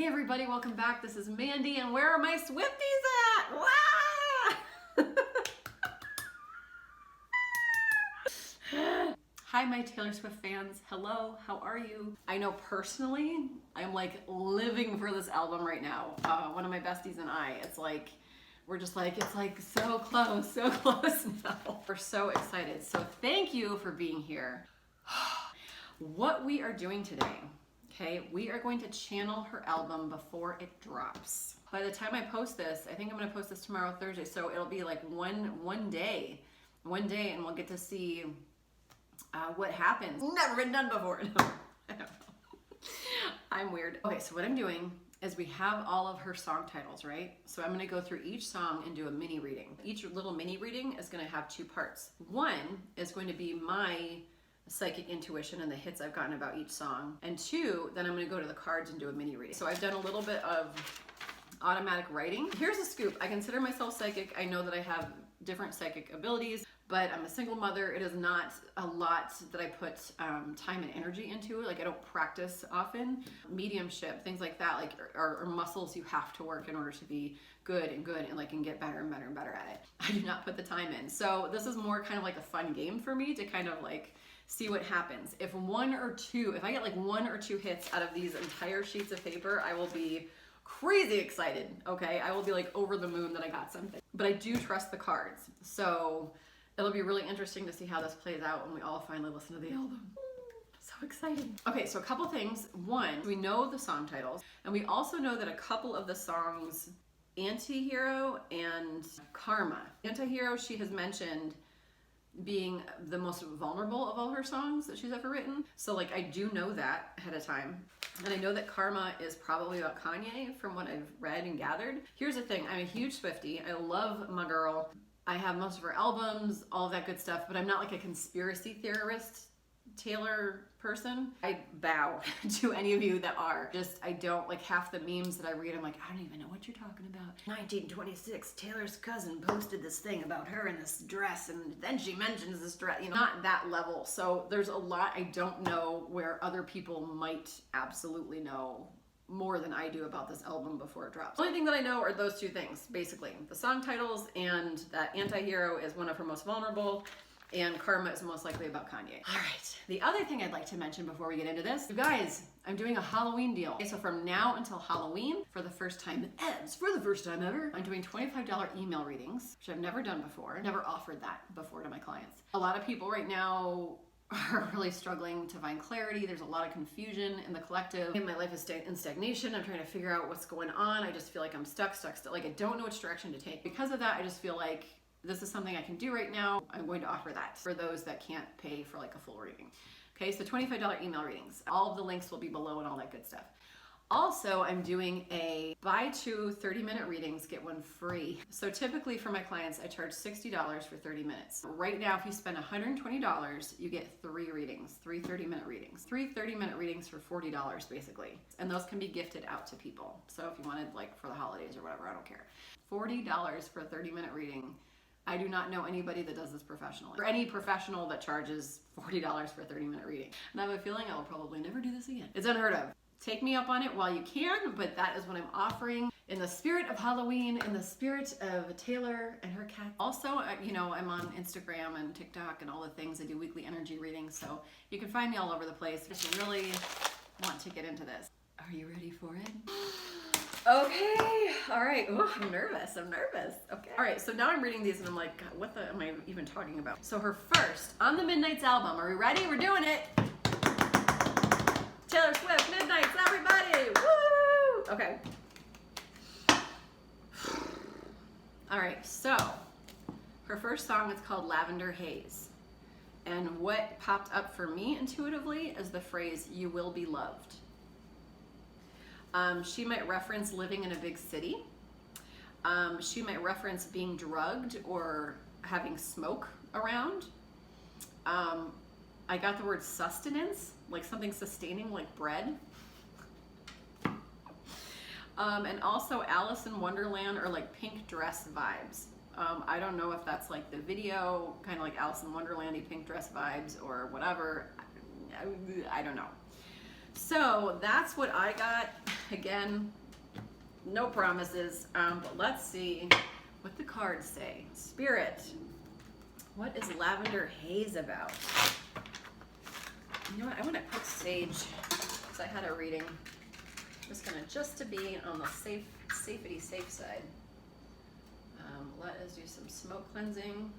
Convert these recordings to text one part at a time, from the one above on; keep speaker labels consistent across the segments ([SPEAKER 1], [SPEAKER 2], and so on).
[SPEAKER 1] everybody, welcome back. This is Mandi, and where are my Swifties at? Hi, my Taylor Swift fans. Hello, how are you? I know personally, I'm like living for this album right now. One of my besties and I, we're just like, it's like so close now. We're so excited. So thank you for being here. What we are doing today, okay, we are going to channel her album before it drops. By the time I post this, I think I'm gonna post this tomorrow, Thursday, so it'll be like one day, and we'll get to see what happens. Never been done before. No, I don't know. I'm weird. Okay, so what I'm doing is we have all of her song titles, right? So I'm gonna go through each song and do a mini reading. Each little mini reading is gonna have two parts. One is going to be my psychic intuition and the hits I've gotten about each song. And two, then I'm gonna go to the cards and do a mini reading. So I've done a little bit of automatic writing. Here's a scoop. I consider myself psychic. I know that I have different psychic abilities, but I'm a single mother. It is not a lot that I put time and energy into. Like, I don't practice often. Mediumship, things like that, like are muscles you have to work in order to be good and get better and better and better at it. I do not put the time in. So this is more kind of like a fun game for me to kind of like see what happens. If I get like one or two hits out of these entire sheets of paper, I will be crazy excited, okay? I will be like over the moon that I got something. But I do trust the cards. So it'll be really interesting to see how this plays out when we all finally listen to the album. So exciting. Okay, so a couple things. One, we know the song titles, and we also know that a couple of the songs, Antihero and Karma. Antihero, she has mentioned being the most vulnerable of all her songs that she's ever written. So like, I do know that ahead of time. And I know that Karma is probably about Kanye from what I've read and gathered. Here's the thing, I'm a huge Swiftie. I love my girl. I have most of her albums, all of that good stuff, but I'm not like a conspiracy theorist Taylor person. I bow to any of you that are. I don't like half the memes that I read. I'm like, I don't even know what you're talking about. 1926, Taylor's cousin posted this thing about her in this dress, and then she mentions this dress, you know, not that level. So there's a lot I don't know where other people might absolutely know more than I do about this album before it drops. The only thing that I know are those two things, basically. The song titles and that Antihero is one of her most vulnerable, and Karma is most likely about Kanye. All right, the other thing I'd like to mention before we get into this, you guys, I'm doing a Halloween deal. Okay, so from now until Halloween, for the first time ever, I'm doing $25 email readings, which I've never done before. Never offered that before to my clients. A lot of people right now are really struggling to find clarity. There's a lot of confusion in the collective. My life is in stagnation. I'm trying to figure out what's going on. I just feel like I'm stuck. Like, I don't know which direction to take. Because of that, I just feel like this is something I can do right now. I'm going to offer that for those that can't pay for like a full reading. Okay, so $25 email readings. All of the links will be below and all that good stuff. Also, I'm doing a buy two 30-minute readings, get one free. So typically for my clients, I charge $60 for 30 minutes. Right now, if you spend $120, you get 3 readings, 3 30-minute readings. 3 30-minute readings for $40, basically. And those can be gifted out to people. So if you wanted like for the holidays or whatever, I don't care. $40 for a 30-minute reading. I do not know anybody that does this professionally, or any professional that charges $40 for a 30-minute reading. And I have a feeling I will probably never do this again. It's unheard of. Take me up on it while you can, but that is what I'm offering in the spirit of Halloween, in the spirit of Taylor and her cat. Also, you know, I'm on Instagram and TikTok and all the things. I do weekly energy readings, so you can find me all over the place if you really want to get into this. Are you ready for it? Okay, all right. Oh, I'm nervous. Okay. All right, so now I'm reading these and I'm like, God, what the am I even talking about? So her first, On the Midnights album. Are we ready? We're doing it. Taylor Swift, Midnights, everybody. Woo! Okay. All right, so her first song is called Lavender Haze. And what popped up for me intuitively is the phrase, "You will be loved." She might reference living in a big city. She might reference being drugged or having smoke around. I got the word sustenance, like something sustaining, like bread. And also Alice in Wonderland or like pink dress vibes. I don't know if that's like the video, kind of like Alice in Wonderland-y pink dress vibes or whatever. I don't know. So that's what I got. Again, no promises. But let's see what the cards say. Spirit, what is Lavender Haze about? You know what? I want to put sage because I had a reading. I'm just to be on the safe side. Let us do some smoke cleansing.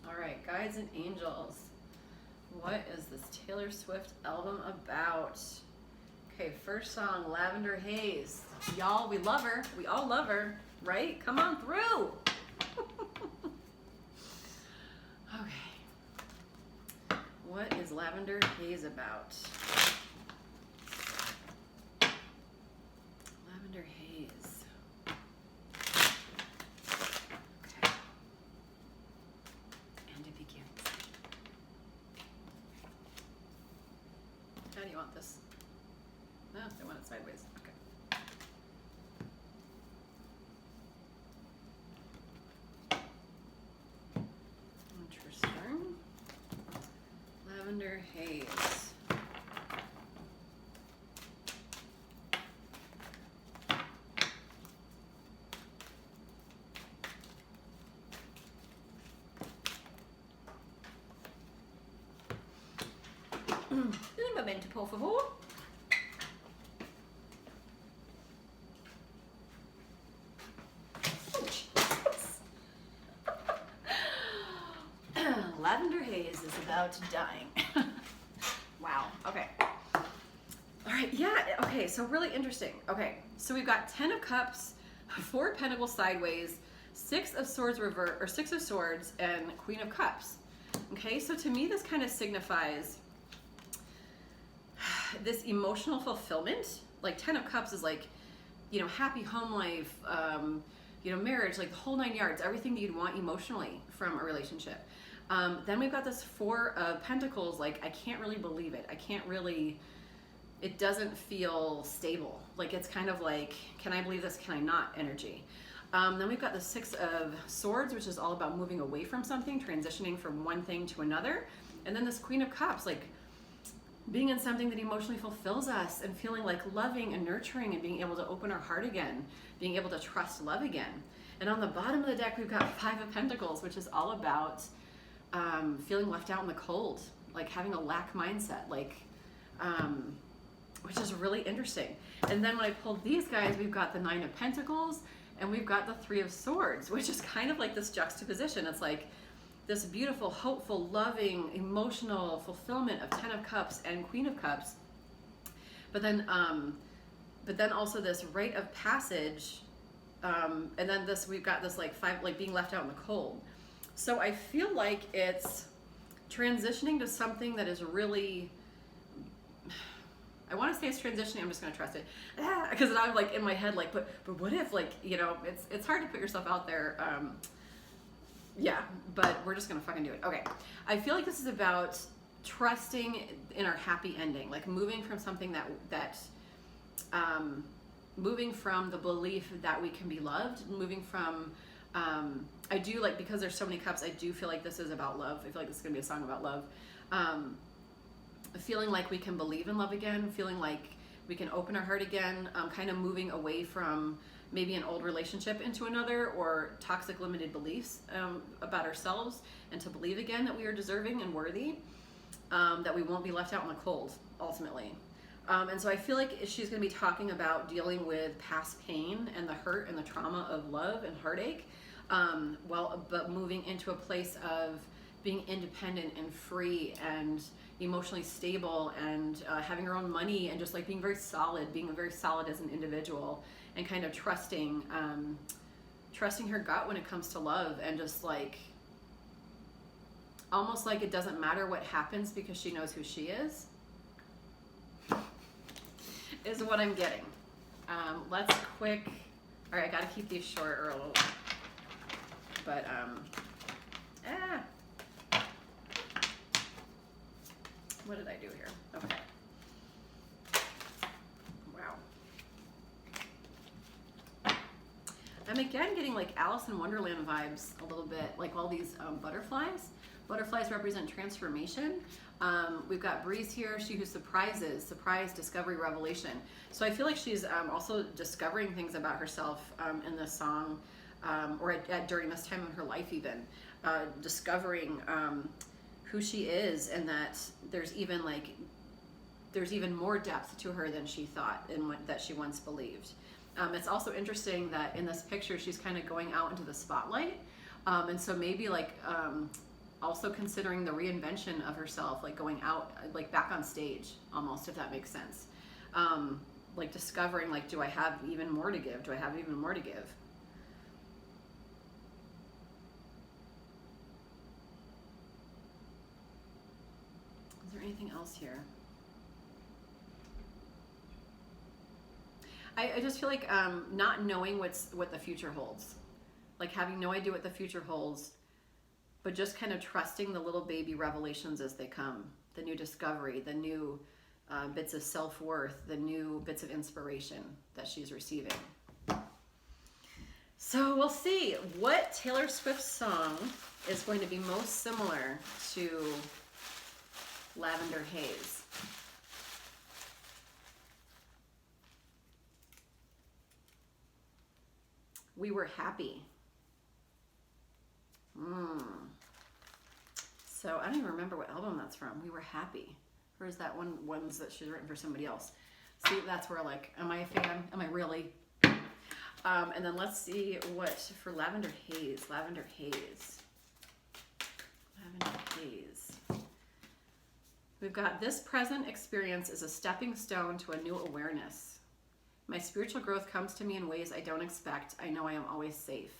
[SPEAKER 1] All right, guides and angels. What is this Taylor Swift album about? Okay, first song, Lavender Haze. Y'all, we love her. We all love her, right? Come on through. Okay. What is Lavender Haze about? Lavender Haze. Okay. And it begins. How do you want this? No, I want it sideways. Okay. Interesting. Lavender Haze. Un momento, por favor. Lavender Haze is about dying. Wow, okay. All right, yeah, okay, so really interesting. Okay, so we've got 10 of Cups, 4 of Pentacles sideways, 6 of Swords reverse, or 6 of Swords, and Queen of Cups. Okay, so to me this kind of signifies this emotional fulfillment. Like 10 of Cups is like, you know, happy home life, you know, marriage, like the whole 9 yards, everything that you'd want emotionally from a relationship. Then we've got this 4 of Pentacles, like I can't really believe it. I can't really, it doesn't feel stable. Like it's kind of like, can I believe this, can I not energy. Then we've got the 6 of Swords, which is all about moving away from something, transitioning from one thing to another. And then this Queen of Cups, like being in something that emotionally fulfills us and feeling like loving and nurturing and being able to open our heart again, being able to trust love again. And on the bottom of the deck, we've got 5 of Pentacles, which is all about feeling left out in the cold, like having a lack mindset, like, which is really interesting. And then when I pulled these guys, we've got the 9 of Pentacles and we've got the 3 of Swords, which is kind of like this juxtaposition. It's like this beautiful, hopeful, loving, emotional fulfillment of 10 of Cups and Queen of Cups. But then also this rite of passage. And then this, we've got this like 5, like being left out in the cold. So I feel like it's transitioning to something that is really, I want to say it's transitioning, I'm just going to trust it. Because I'm like in my head, like, but what if, like, you know, it's hard to put yourself out there. Yeah, but we're just going to fucking do it. Okay. I feel like this is about trusting in our happy ending, like moving from something moving from the belief that we can be loved, moving from, I do like, because there's so many cups, I do feel like this is about love. I feel like this is going to be a song about love. Feeling like we can believe in love again, feeling like we can open our heart again, kind of moving away from maybe an old relationship into another, or toxic limited beliefs about ourselves, and to believe again that we are deserving and worthy, that we won't be left out in the cold, ultimately. And so I feel like she's going to be talking about dealing with past pain and the hurt and the trauma of love and heartache, but moving into a place of being independent and free and emotionally stable and having her own money and just like being very solid as an individual, and kind of trusting her gut when it comes to love, and just like almost like it doesn't matter what happens because she knows who she is what I'm getting. Let's quick, all right, I gotta keep these short or a little, but what did I do here? Okay. Wow. I'm again getting like Alice in Wonderland vibes a little bit, like all these butterflies. Butterflies represent transformation. We've got Breeze here, she who surprises, surprise, discovery, revelation. So I feel like she's also discovering things about herself in this song, or during this time in her life even, discovering who she is, and that there's even more depth to her than she thought and that she once believed. It's also interesting that in this picture she's kind of going out into the spotlight, and so maybe like also considering the reinvention of herself, like going out, like back on stage almost, if that makes sense. Like discovering, like, do I have even more to give? Do I have even more to give? Is there anything else here? I just feel like not knowing what the future holds, like having no idea what the future holds, but just kind of trusting the little baby revelations as they come, the new discovery, the new bits of self-worth, the new bits of inspiration that she's receiving. So we'll see what Taylor Swift song is going to be most similar to Lavender Haze. We Were Happy. So I don't even remember what album that's from. We Were Happy. Or is that ones that she's written for somebody else? See, that's where, like, am I a fan? Am I really? And then let's see what for Lavender Haze. Lavender Haze. Lavender Haze. We've got, this present experience is a stepping stone to a new awareness. My spiritual growth comes to me in ways I don't expect. I know I am always safe.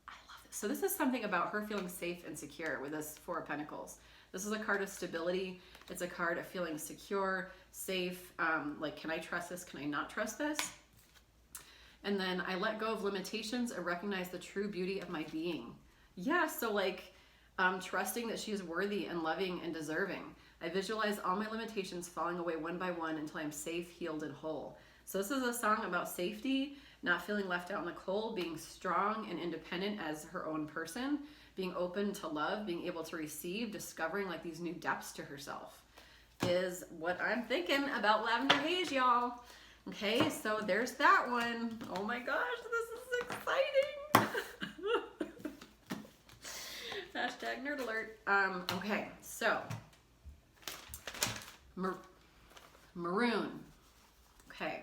[SPEAKER 1] I love this. So this is something about her feeling safe and secure with this Four of Pentacles. This is a card of stability. It's a card of feeling secure, safe. Like, can I trust this? Can I not trust this? And then I let go of limitations and recognize the true beauty of my being. Yeah, so like trusting that she is worthy and loving and deserving. I visualize all my limitations falling away one by one until I'm safe, healed, and whole. So this is a song about safety, not feeling left out in the cold, being strong and independent as her own person, being open to love, being able to receive, discovering like these new depths to herself is what I'm thinking about Lavender Haze, y'all. Okay, so there's that one. Oh my gosh, this is exciting. Hashtag nerd alert. Okay, so Maroon. Okay,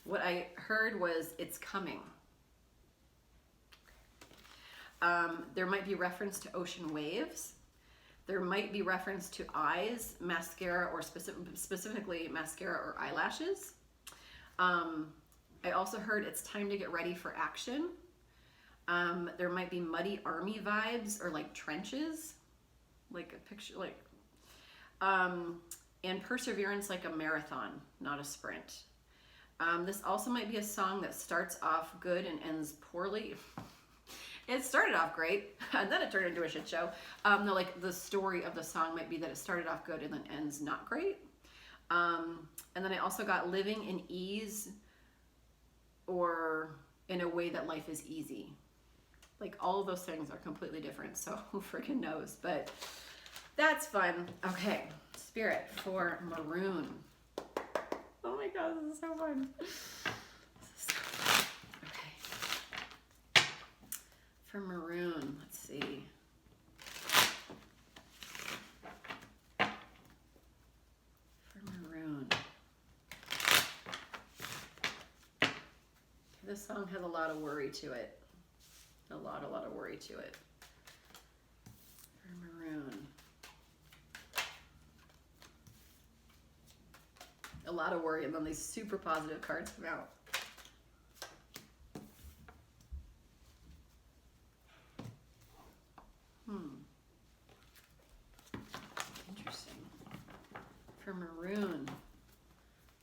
[SPEAKER 1] what I heard was it's coming. There might be reference to ocean waves. There might be reference to eyes, mascara, or specifically mascara or eyelashes. I also heard it's time to get ready for action. There might be muddy army vibes or like trenches, like a picture, like, and perseverance like a marathon, not a sprint. This also might be a song that starts off good and ends poorly. It started off great, and then it turned into a shit show. No, like the story of the song might be that it started off good and then ends not great. And then I also got living in ease or in a way that life is easy. Like all of those things are completely different, so who freaking knows? But that's fun. Okay, Spirit for Maroon. Oh my God, this is so fun. Okay. For Maroon, let's see. This song has a lot of worry to it. A lot of worry to it. For Maroon. A lot of worry, and then these super positive cards come out. Interesting. For Maroon.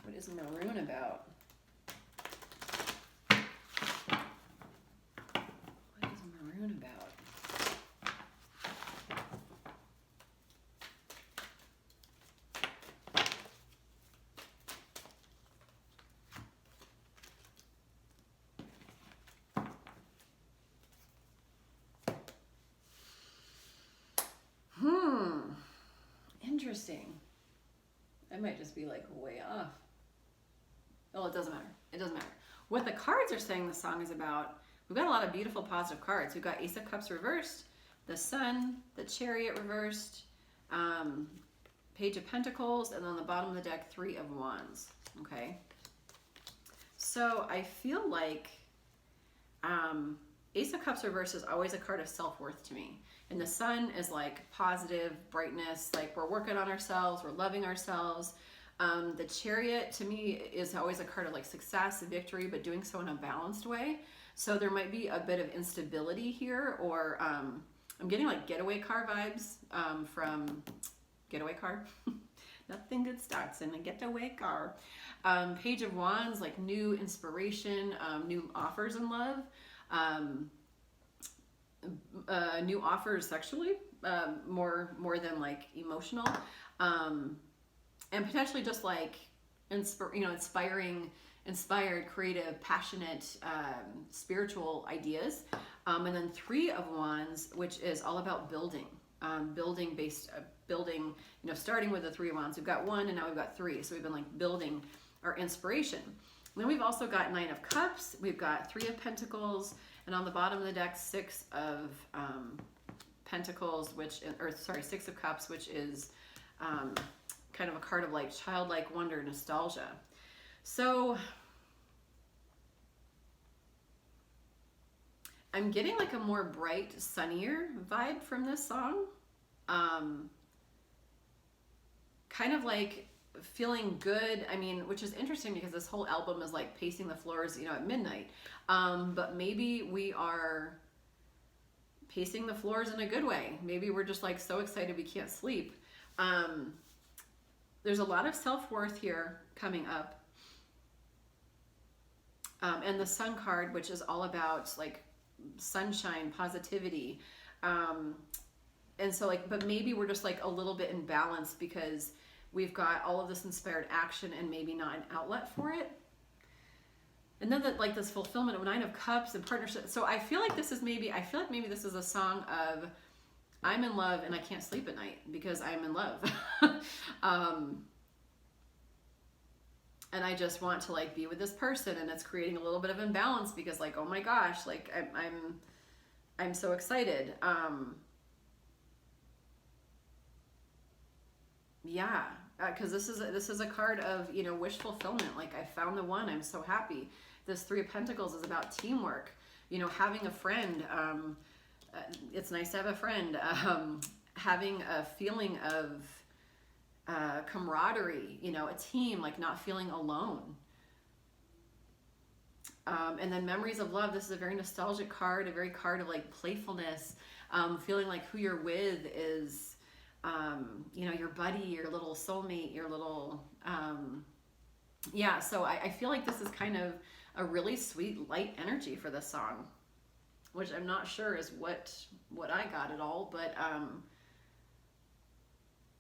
[SPEAKER 1] What is Maroon about? About. Interesting. I might just be like way off. Oh, it doesn't matter. It doesn't matter. What the cards are saying the song is about, we've got a lot of beautiful positive cards. We've got Ace of Cups reversed, the Sun, the Chariot reversed, Page of Pentacles, and on the bottom of the deck, Three of Wands. Okay. So I feel like Ace of Cups reversed is always a card of self-worth to me. And the Sun is like positive, brightness, like we're working on ourselves, we're loving ourselves. The Chariot to me is always a card of like success, victory, but doing so in a balanced way. So there might be a bit of instability here, or I'm getting like getaway car vibes from getaway car. Nothing good starts in a getaway car. Page of Wands, like new inspiration, new offers in love, new offers sexually, more than like emotional. And potentially just like, inspired, creative, passionate, spiritual ideas. And then Three of Wands, which is all about building, building, starting with the Three of Wands. We've got one and now we've got three. So we've been like building our inspiration. And then we've also got Nine of Cups. We've got Three of Pentacles. And on the bottom of the deck, Six of Pentacles, Six of Cups, which is kind of a card of like childlike wonder, nostalgia. So I'm getting like a more bright, sunnier vibe from this song. Kind of like feeling good. I mean, which is interesting because this whole album is like pacing the floors, at midnight. But maybe we are pacing the floors in a good way. Maybe we're just like so excited we can't sleep. There's a lot of self-worth here coming up. And the Sun card, which is all about like sunshine, positivity. And so like, but maybe we're just like a little bit imbalanced because we've got all of this inspired action and maybe not an outlet for it. And then like this fulfillment of Nine of Cups and partnership. So I feel like maybe this is a song of, I'm in love and I can't sleep at night because I'm in love. And I just want to like be with this person, and it's creating a little bit of imbalance because like, oh my gosh, like I'm so excited. Yeah, because this is a card of, wish fulfillment. Like I found the one, I'm so happy. This Three of Pentacles is about teamwork, having a friend. It's nice to have a friend, having a feeling of camaraderie, a team, like not feeling alone. And then Memories of Love. This is a very nostalgic card, a very card of like playfulness, feeling like who you're with is, your buddy, your little soulmate, your little, yeah. So I feel like this is kind of a really sweet, light energy for this song, which I'm not sure is what I got at all, but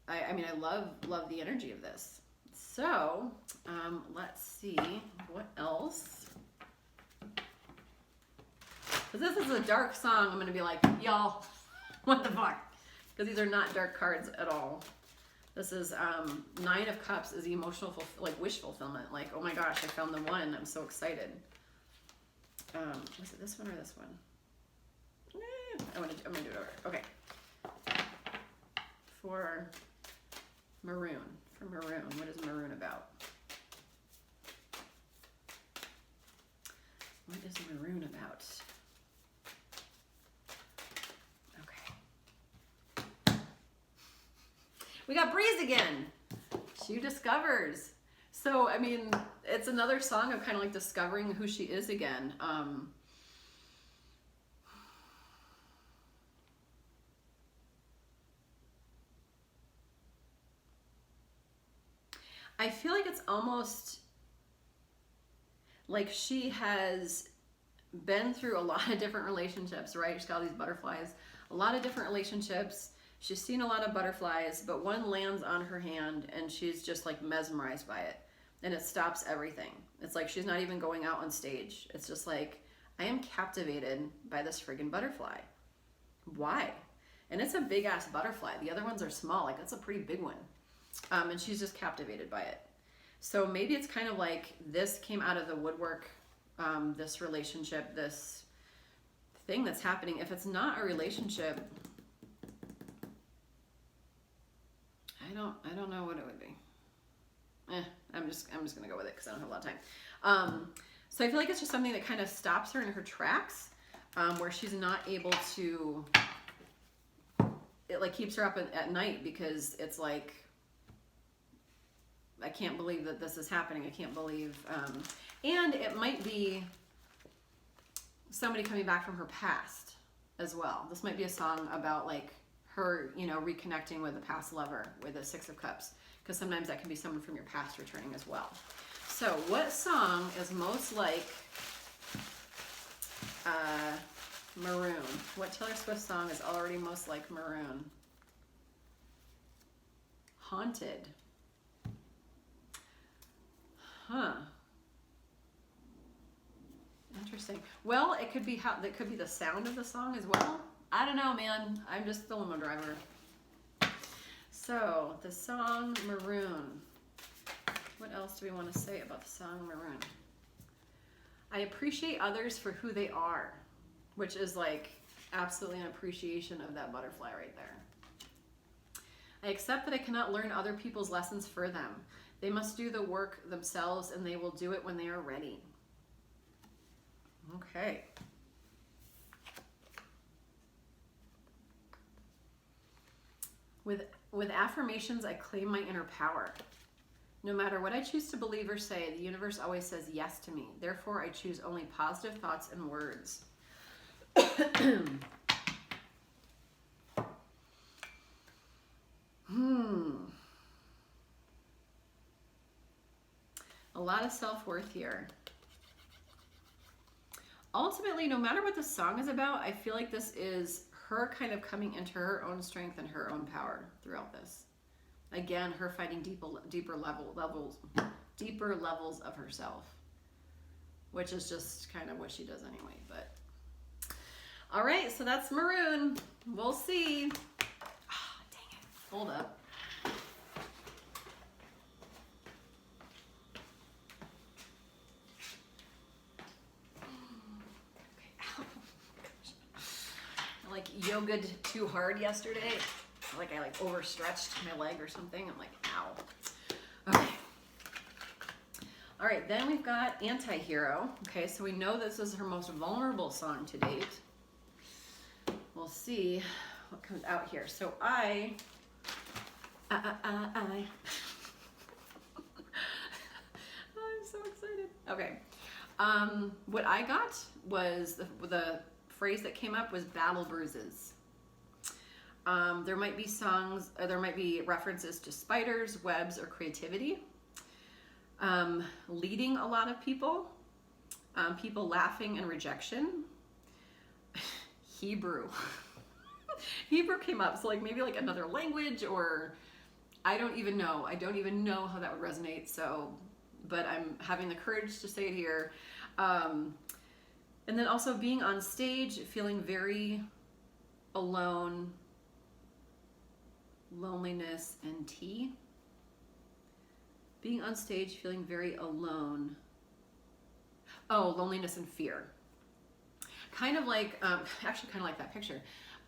[SPEAKER 1] I mean, I love the energy of this. So let's see what else. Because this is a dark song, I'm gonna be like, y'all, what the fuck? Because these are not dark cards at all. This is Nine of Cups is emotional, wish fulfillment. Like, oh my gosh, I found the one. I'm so excited. Was it this one or this one? I'm gonna do it over. Okay. For Maroon. What is Maroon about? What is Maroon about? Okay. We got Breeze again. She discovers. So, I mean, it's another song of kind of like discovering who she is again. I feel like it's almost like she has been through a lot of different relationships, right? She's got all these butterflies, a lot of different relationships. She's seen a lot of butterflies, but one lands on her hand and she's just like mesmerized by it. And it stops everything. It's like she's not even going out on stage. It's just like, I am captivated by this friggin' butterfly. Why? And it's a big ass butterfly. The other ones are small. Like, that's a pretty big one. And she's just captivated by it. So maybe it's kind of like this came out of the woodwork, this relationship, this thing that's happening. If it's not a relationship, I don't know what it would be. I'm just gonna go with it because I don't have a lot of time. So I feel like it's just something that kind of stops her in her tracks, where she's not able to. It like keeps her up at night because it's like, I can't believe that this is happening. I can't believe, and it might be somebody coming back from her past as well. This might be a song about like her, you know, reconnecting with a past lover with the Six of Cups, because sometimes that can be someone from your past returning as well. So what song is most like Maroon? What Taylor Swift song is already most like Maroon? Haunted. Huh. Interesting. Well, it could be how that could be the sound of the song as well. I don't know, man. I'm just the limo driver. So the song Maroon. What else do we want to say about the song Maroon? I appreciate others for who they are, which is like absolutely an appreciation of that butterfly right there. I accept that I cannot learn other people's lessons for them. They must do the work themselves, and they will do it when they are ready. Okay. With affirmations, I claim my inner power. No matter what I choose to believe or say, the universe always says yes to me. Therefore, I choose only positive thoughts and words. A lot of self-worth here. Ultimately, no matter what the song is about, I feel like this is her kind of coming into her own strength and her own power throughout this. Again, her finding deeper levels of herself, which is just kind of what she does anyway. But all right, so that's Maroon. We'll see. Ah, dang it. Hold up. Yogaed too hard yesterday. Like I overstretched my leg or something. I'm like, ow. Okay. All right, then we've got Anti-Hero. Okay, so we know this is her most vulnerable song to date. We'll see what comes out here. So I'm so excited. Okay. What I got was the phrase that came up was battle bruises. There might be songs, there might be references to spiders, webs, or creativity. Leading a lot of people. People laughing and rejection. Hebrew. Hebrew came up, so like maybe like another language, or I don't even know. I don't even know how that would resonate. So, but I'm having the courage to say it here. And then also being on stage, feeling very alone, loneliness, and tea. Being on stage, feeling very alone. Oh, loneliness and fear. Kind of like, actually kind of like that picture.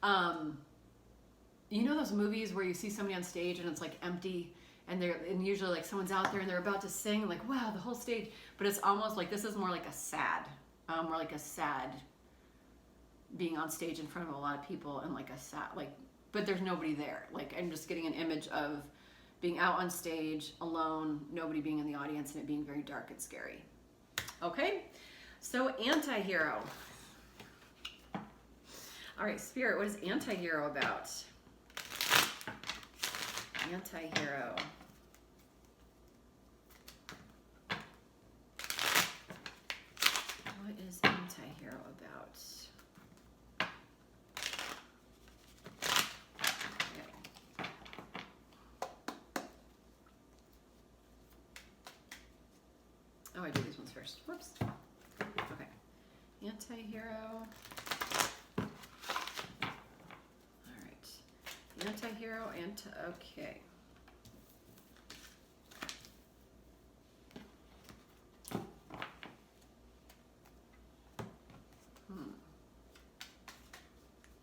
[SPEAKER 1] You know those movies where you see somebody on stage and it's like empty, and usually like someone's out there and they're about to sing, and like, wow, the whole stage. But it's almost like, this is more like a sad. More like a sad being on stage in front of a lot of people, and like a sad, like, but there's nobody there. Like, I'm just getting an image of being out on stage alone, nobody being in the audience, and it being very dark and scary. Okay, so Anti-Hero. All right, Spirit, what is Anti-Hero about? Anti-Hero. What is Anti-Hero about? Okay. Oh, I do these ones first. Whoops. Okay. Anti-Hero. All right. Anti-hero, okay.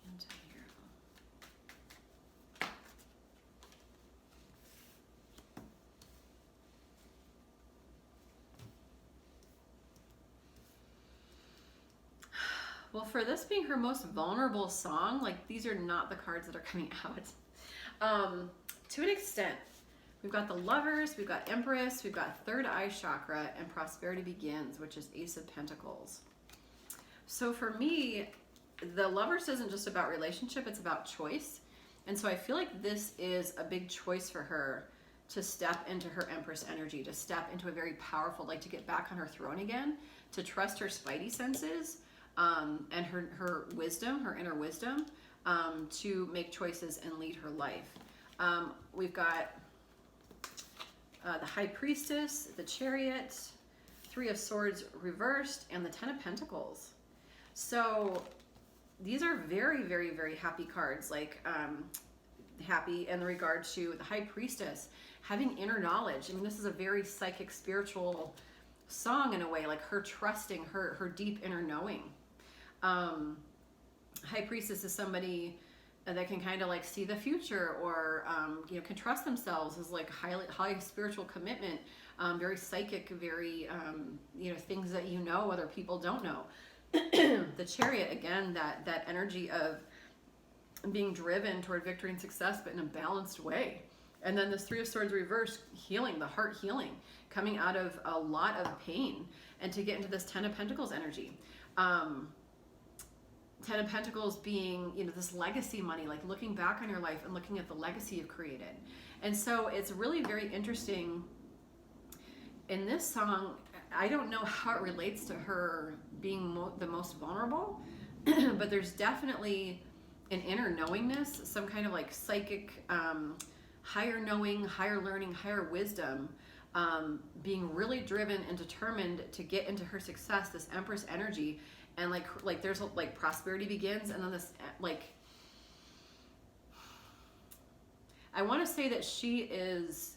[SPEAKER 1] Anti-hero. Well, for this being her most vulnerable song, like these are not the cards that are coming out. To an extent, we've got the Lovers, we've got Empress, we've got Third Eye Chakra, and Prosperity Begins, which is Ace of Pentacles. So for me, the Lovers isn't just about relationship, it's about choice. And so I feel like this is a big choice for her to step into her Empress energy, to step into a very powerful, like to get back on her throne again, to trust her spidey senses, and her wisdom, her inner wisdom, to make choices and lead her life. We've got the High Priestess, the Chariot, Three of Swords reversed, and the Ten of Pentacles. So these are very, very, very happy cards, like happy in regard to the High Priestess, having inner knowledge. I mean, this is a very psychic, spiritual song in a way, like her trusting her deep inner knowing. High Priestess is somebody that can kind of like see the future, or you know, can trust themselves, as like high spiritual commitment, very psychic, very you know, things that you know other people don't know. The Chariot, again, that energy of being driven toward victory and success, but in a balanced way. And then this Three of Swords reverse, healing, the heart healing, coming out of a lot of pain, and to get into this Ten of Pentacles energy. Ten of Pentacles being, you know, this legacy money, like looking back on your life and looking at the legacy you've created. And so it's really very interesting in this song. I don't know how it relates to her being the most vulnerable, but there's definitely an inner knowingness, some kind of like psychic, higher knowing, higher learning, higher wisdom, being really driven and determined to get into her success, this Empress energy. And like there's like Prosperity Begins, and then this, like, I want to say that she is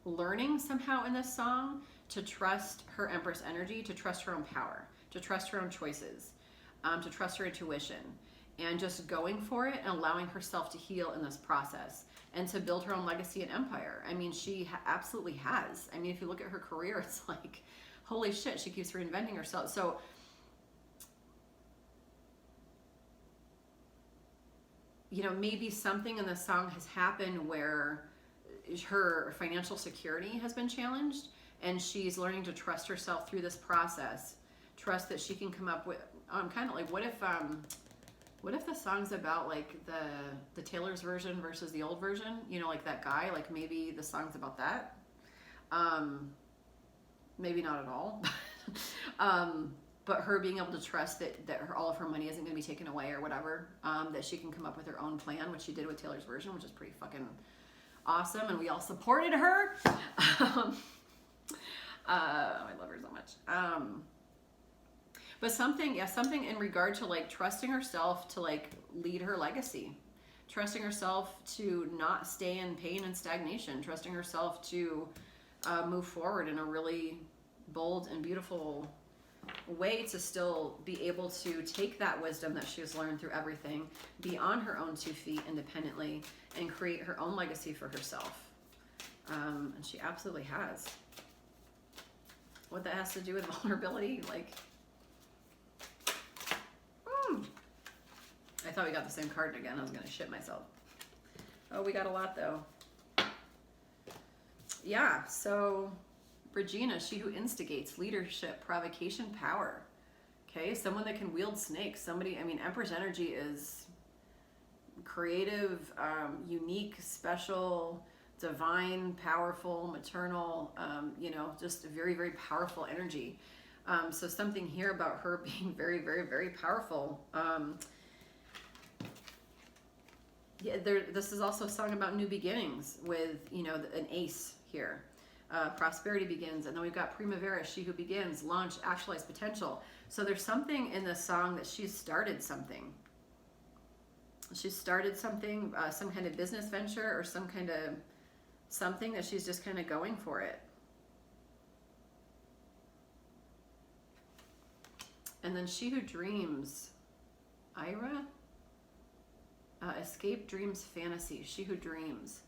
[SPEAKER 1] learning somehow in this song to trust her Empress energy, to trust her own power, to trust her own choices, to trust her intuition, and just going for it and allowing herself to heal in this process and to build her own legacy and empire. I mean, she absolutely has. I mean, if you look at her career, it's like, holy shit, she keeps reinventing herself. So you know, maybe something in the song has happened where her financial security has been challenged, and she's learning to trust herself through this process. Trust that she can come up with, kind of like, what if the song's about like the Taylor's version versus the old version? You know, like that guy, like maybe the song's about that. Maybe not at all. But her being able to trust that all of her money isn't going to be taken away or whatever, that she can come up with her own plan, which she did with Taylor's version, which is pretty fucking awesome, and we all supported her. I love her so much. But something in regard to like trusting herself to like lead her legacy, trusting herself to not stay in pain and stagnation, trusting herself to move forward in a really bold and beautiful way, to still be able to take that wisdom that she has learned through everything, be on her own 2 feet independently, and create her own legacy for herself. And she absolutely has. What that has to do with vulnerability, like, I thought we got the same card again. I was gonna shit myself. Oh, we got a lot though. Yeah, so Regina, she who instigates, leadership, provocation, power. Okay, someone that can wield snakes. Somebody, I mean, Empress energy is creative, unique, special, divine, powerful, maternal, you know, just a very, very powerful energy. So something here about her being very, very, very powerful. Yeah, this is also a song about new beginnings with, you know, an ace here. Prosperity Begins, and then we've got Primavera, she who begins, launch, actualize potential. So there's something in this song that she's started something. She's started something, some kind of business venture or some kind of something that she's just kind of going for it. And then She Who Dreams, Ira? Escape Dreams Fantasy, She Who Dreams.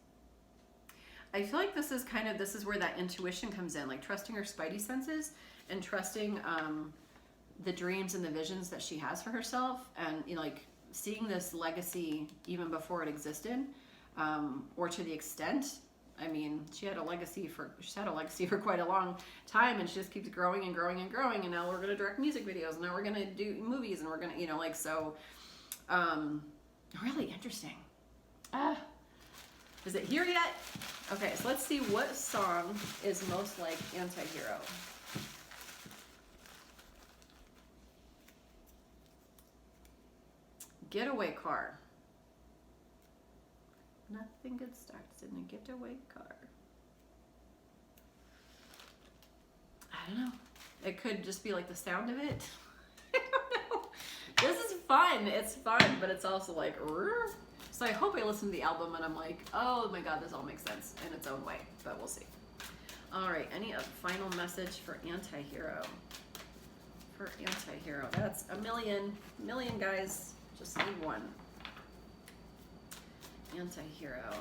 [SPEAKER 1] I feel like this is kind of, this is where that intuition comes in, like trusting her spidey senses and trusting the dreams and the visions that she has for herself, and you know, like seeing this legacy even before it existed, or to the extent. I mean, she's had a legacy for quite a long time, and she just keeps growing and growing and growing. And now we're gonna direct music videos, and now we're gonna do movies, and we're gonna, you know, like so. Really interesting. Is it here yet? Okay, so let's see what song is most like Anti-Hero. Getaway Car. Nothing good starts in a getaway car. I don't know. It could just be like the sound of it. I don't know. This is fun. It's fun, but it's also like, rrr. So I hope I listen to the album and I'm like, oh my God, this all makes sense in its own way, but we'll see. All right, any final message for Anti-Hero? For Anti-Hero, that's a million guys, just need one. Anti-Hero.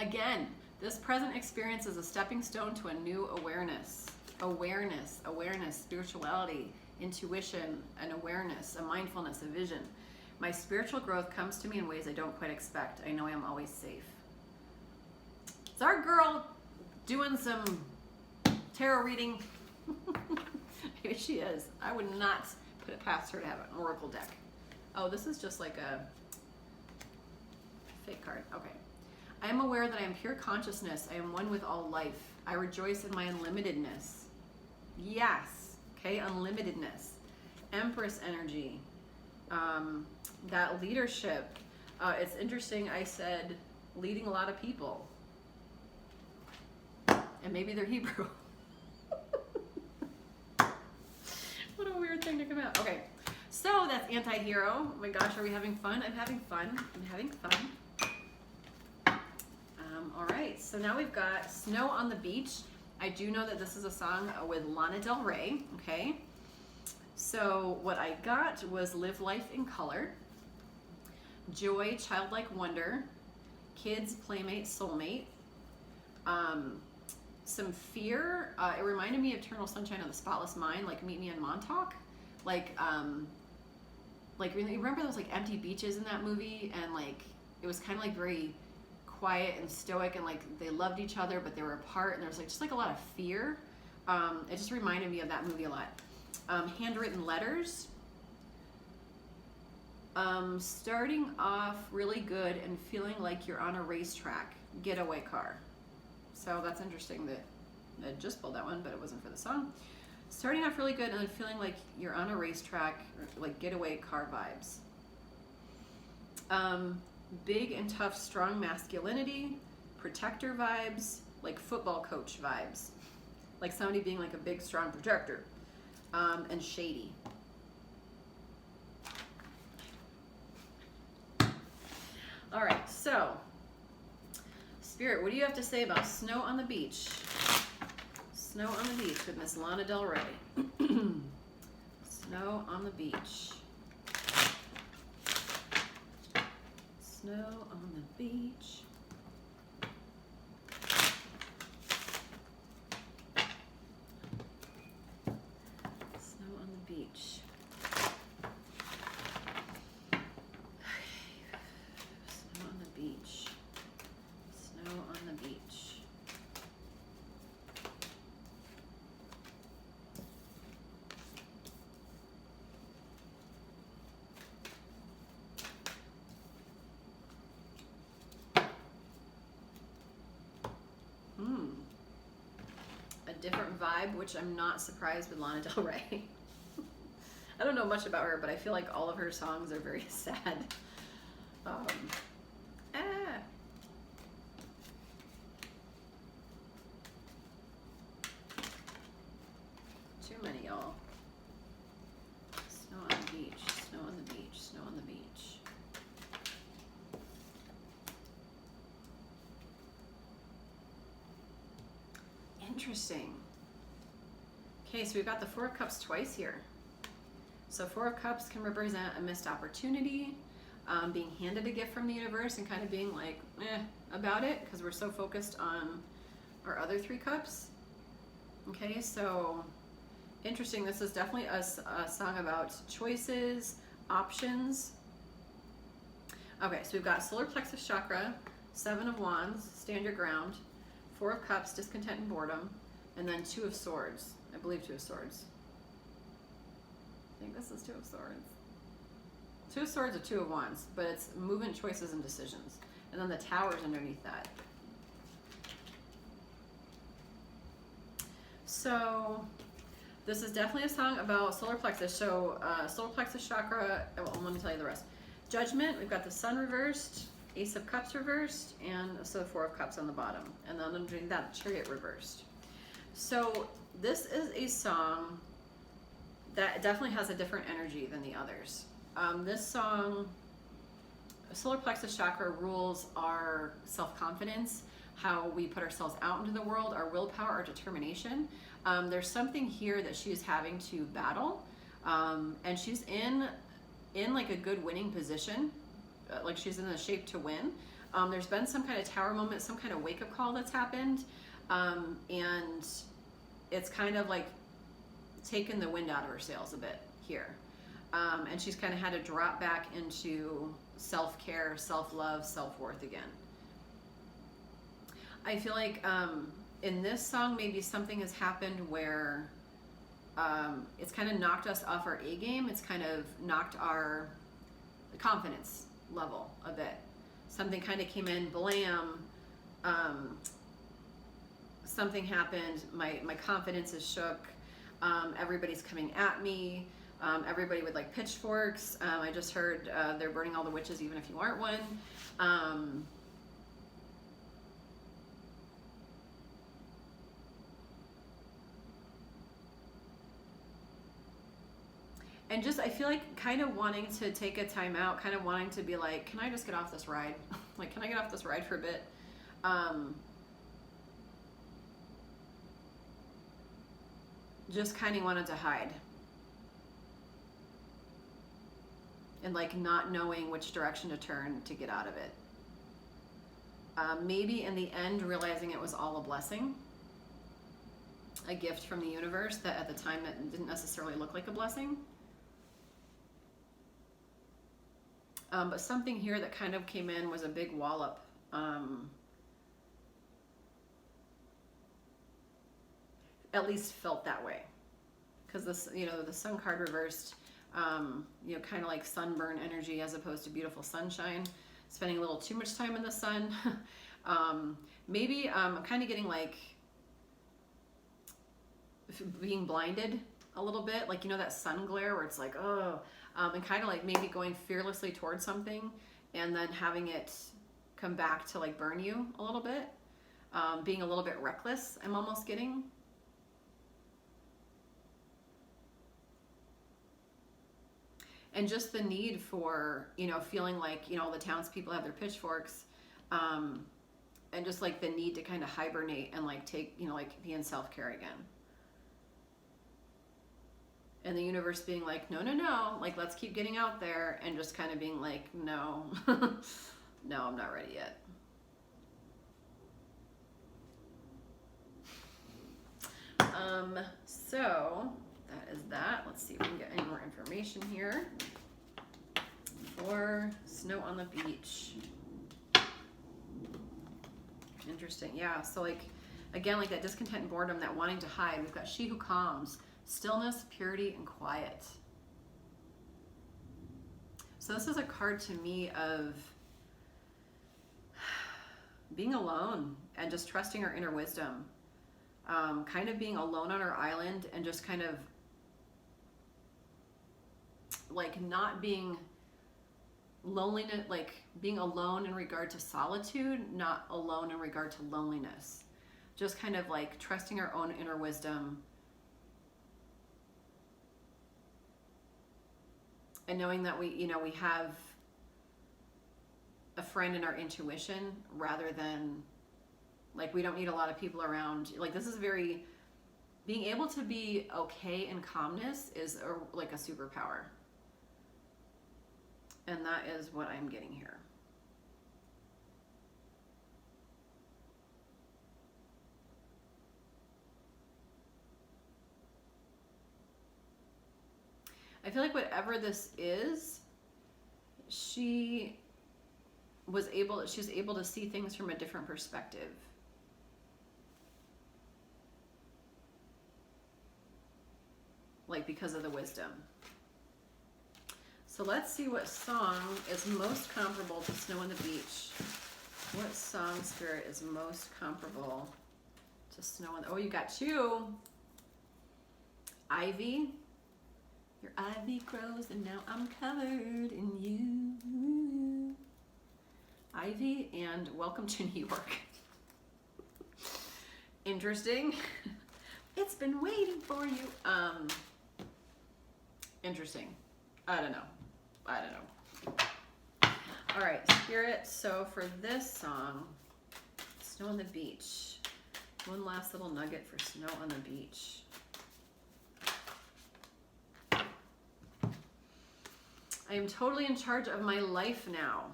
[SPEAKER 1] Again, this present experience is a stepping stone to a new awareness. Awareness, spirituality, intuition, an awareness, a mindfulness, a vision. My spiritual growth comes to me in ways I don't quite expect. I know I am always safe. It's our girl doing some tarot reading. Maybe she is. I would not put it past her to have an oracle deck. Oh, this is just like a fake card. Okay. I am aware that I am pure consciousness. I am one with all life. I rejoice in my unlimitedness. Yes. Okay, unlimitedness. Empress energy. That leadership. It's interesting, I said leading a lot of people. And maybe they're Hebrew. What a weird thing to come out. Okay, so that's Anti-Hero. Oh my gosh, are we having fun? I'm having fun. I'm having fun. All right, so now we've got Snow on the Beach. I do know that this is a song with Lana Del Rey, okay? So what I got was Live Life in Color, Joy, Childlike Wonder, Kids, Playmate, Soulmate, some Fear. It reminded me of Eternal Sunshine of the Spotless Mind, like Meet Me in Montauk. Like you remember those like empty beaches in that movie, and like it was kind of like very quiet and stoic, and like they loved each other but they were apart, and there was like just like a lot of fear. It just reminded me of that movie a lot. Handwritten Letters. Starting off really good and feeling like you're on a racetrack. Getaway Car. So that's interesting that I just pulled that one, but it wasn't for the song. Starting off really good and then feeling like you're on a racetrack, like getaway car vibes. Big and tough, strong masculinity, protector vibes, like football coach vibes. Like somebody being like a big, strong protector. And shady. All right, so Spirit, what do you have to say about Snow on the Beach? Snow on the Beach with Miss Lana Del Rey. Snow on the Beach. Snow on the beach. Snow on the beach. Snow on the beach. Snow on the beach. A different vibe, which I'm not surprised with Lana Del Rey. I don't know much about her, but I feel like all of her songs are very sad. Too many, y'all. Interesting. Okay, so we've got the Four of Cups twice here. So Four of Cups can represent a missed opportunity, being handed a gift from the universe and kind of being like, about it, because we're so focused on our other 3 cups. Okay, so interesting. This is definitely a song about choices, options. Okay, so we've got solar plexus chakra, 7 of Wands, stand your ground, 4 of Cups, discontent and boredom, and then 2 of Swords. I believe 2 of Swords. I think this is 2 of Swords. 2 of Swords or 2 of Wands, but it's movement, choices, and decisions. And then the Tower's underneath that. So this is definitely a song about solar plexus. So solar plexus chakra, well, let me tell you the rest. Judgment, we've got the Sun reversed, Ace of Cups reversed, and so the 4 of Cups on the bottom. And then underneath that, Chariot reversed. So this is a song that definitely has a different energy than the others. This song, solar plexus chakra, rules our self-confidence, how we put ourselves out into the world, our willpower, our determination. There's something here that she is having to battle, and she's in like a good winning position, like she's in the shape to win. There's been some kind of tower moment, some kind of wake-up call that's happened, and it's kind of like taken the wind out of her sails a bit here. And she's kind of had to drop back into self-care, self-love, self-worth again. I feel like in this song, maybe something has happened where it's kind of knocked us off our A game. It's kind of knocked our confidence level a bit. Something kind of came in, blam, something happened, my confidence is shook, everybody's coming at me, everybody with like pitchforks. I just heard they're burning all the witches even if you aren't one. And just, I feel like kind of wanting to take a time out, kind of wanting to be like, can I just get off this ride? Like, can I get off this ride for a bit? Just kind of wanted to hide. And like not knowing which direction to turn to get out of it. Maybe in the end realizing it was all a blessing. A gift from the universe that at the time that didn't necessarily look like a blessing. But something here that kind of came in was a big wallop. At least felt that way. Because this, you know, the Sun card reversed, you know, kind of like sunburn energy as opposed to beautiful sunshine. Spending a little too much time in the sun. Maybe I'm kind of getting like being blinded a little bit. Like, you know, that sun glare where it's like, oh, and kind of like maybe going fearlessly towards something and then having it come back to like burn you a little bit. Being a little bit reckless, I'm almost getting. And just the need for, you know, feeling like, you know, all the townspeople have their pitchforks, and just like the need to kind of hibernate and like take, you know, like be in self-care again. And the universe being like, no, no, no, like let's keep getting out there, and just kind of being like, no, no, I'm not ready yet. So that is that. Let's see if we can get any more information here for Snow on the Beach. Interesting. Yeah. So like, again, like that discontent and boredom, that wanting to hide. We've got She Who Calms, stillness, purity, and quiet. So this is a card to me of being alone and just trusting our inner wisdom. Kind of being alone on our island and just kind of like not being loneliness, like being alone in regard to solitude, not alone in regard to loneliness. Just kind of like trusting our own inner wisdom and knowing that we, you know, we have a friend in our intuition rather than Like, we don't need a lot of people around. Like, this is very, being able to be okay in calmness is like a superpower. And that is what I'm getting here. I feel like whatever this is, she's able to see things from a different perspective. Like, because of the wisdom. So let's see what song is most comparable to Snow on the Beach. What song, Spirit, is most comparable to Snow on the... Oh, you got two. Ivy. Your ivy grows and now I'm covered in you. Ivy and Welcome to New York. Interesting. It's been waiting for you. Interesting. I don't know. All right, Spirit. So for this song, Snow on the Beach. One last little nugget for Snow on the Beach. I am totally in charge of my life now.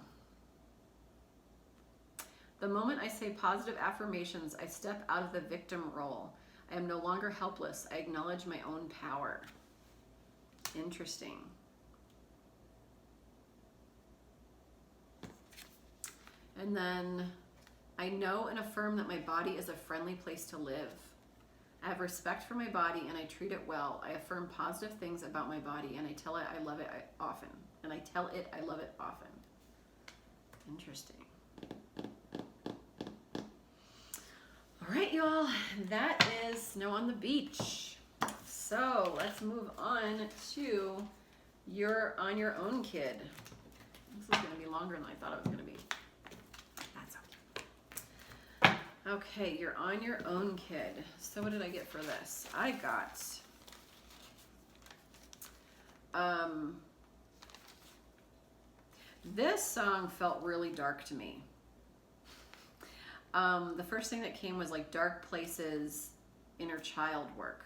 [SPEAKER 1] The moment I say positive affirmations, I step out of the victim role. I am no longer helpless. I acknowledge my own power. Interesting. And then I know and affirm that my body is a friendly place to live. I have respect for my body and I treat it well. I affirm positive things about my body and I tell it I love it often. And I tell it I love it often. Interesting. All right, y'all. That is Snow on the Beach. So let's move on to You're on Your Own, Kid. This is going to be longer than I thought it was going to be. That's okay. Okay, You're on Your Own, Kid. So what did I get for this? I got this song felt really dark to me. The first thing that came was like dark places, inner child work.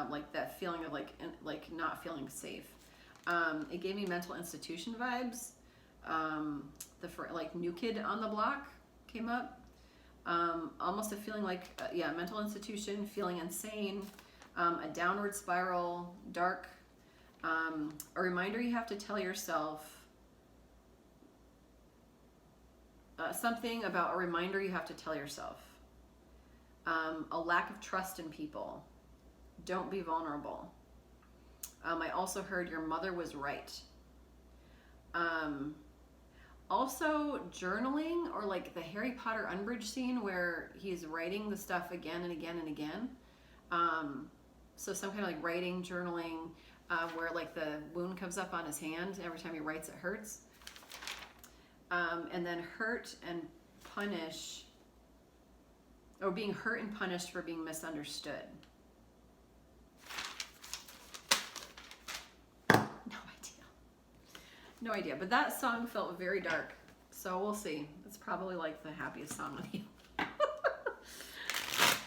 [SPEAKER 1] Like that feeling of like not feeling safe. It gave me mental institution vibes. Like New Kid on the Block came up. Almost a feeling like, mental institution, feeling insane, a downward spiral, dark, a reminder you have to tell yourself, something about a reminder you have to tell yourself, a lack of trust in people, don't be vulnerable. I also heard your mother was right. Also journaling, or like the Harry Potter Umbridge scene where he's writing the stuff again and again and again. So some kind of like writing, journaling, where like the wound comes up on his hand. Every time he writes, it hurts. And then hurt and punish, or being hurt and punished for being misunderstood. No idea, but that song felt very dark, so we'll see. It's probably like the happiest song on you.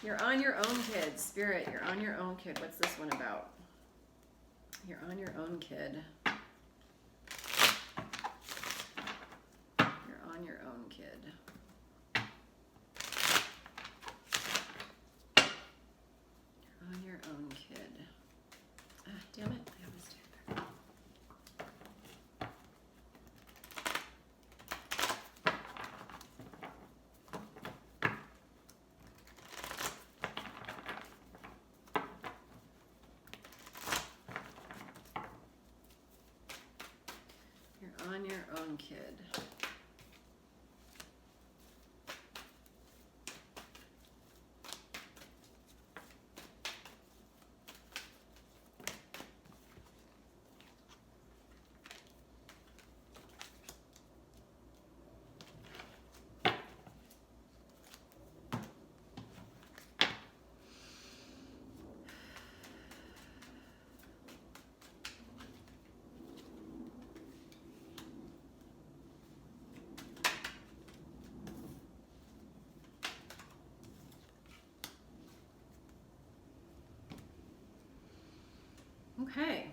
[SPEAKER 1] You're on your own, kid. Spirit, you're on your own, kid. What's this one about? You're on your own, kid. You're on your own, kid. You're on your own, kid. Ah, damn it. I almost did that. You're on your own, kid. Okay.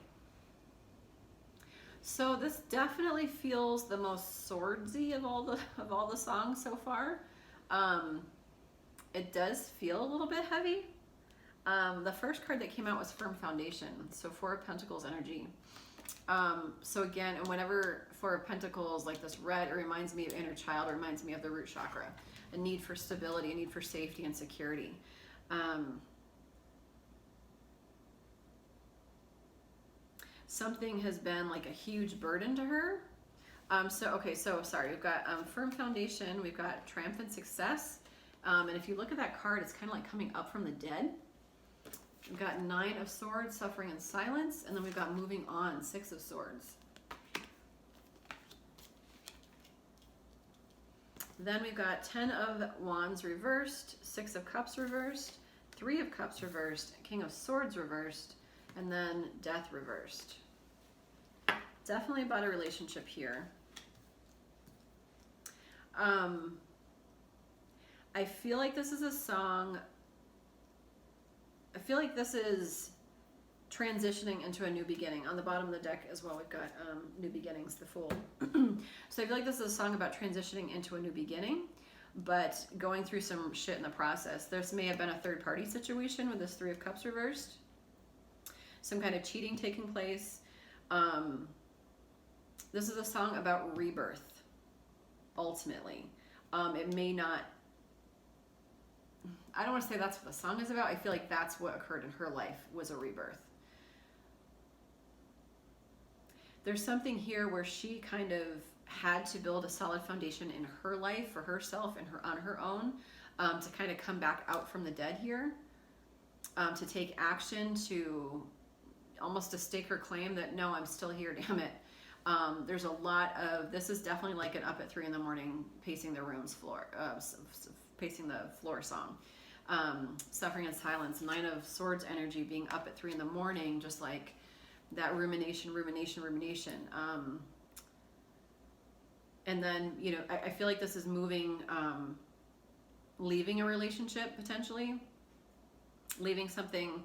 [SPEAKER 1] So this definitely feels the most swordsy of all the songs so far. It does feel a little bit heavy. The first card that came out was Firm Foundation, so Four of Pentacles energy. So again, and whenever Four of Pentacles, like this red, it reminds me of inner child, it reminds me of the root chakra, a need for stability, a need for safety and security. Something has been like a huge burden to her. So sorry, we've got Firm Foundation, we've got Triumphant Success, and if you look at that card, it's kind of like coming up from the dead. We've got Nine of Swords, Suffering and Silence, and then we've got Moving On, Six of Swords. Then we've got Ten of Wands reversed, Six of Cups reversed, Three of Cups reversed, King of Swords reversed, and then Death reversed. Definitely about a relationship here. I feel like this is a song, I feel like this is transitioning into a new beginning. On the bottom of the deck as well, we've got New Beginnings, the Fool. So I feel like this is a song about transitioning into a new beginning, but going through some shit in the process. This may have been a third party situation with this Three of Cups reversed. Some kind of cheating taking place. This is a song about rebirth, ultimately. It may not, I don't want to say that's what the song is about. I feel like that's what occurred in her life, was a rebirth. There's something here where she kind of had to build a solid foundation in her life for herself and on her own, to kind of come back out from the dead here, to take action, to almost to stake her claim that no, I'm still here, damn it. There's a lot of, this is definitely like an up at 3 in the morning pacing the room's floor, pacing the floor song. Suffering and Silence, Nine of Swords energy, being up at 3 in the morning, just like that rumination. And then, you know, I feel like this is moving, leaving a relationship potentially, leaving something.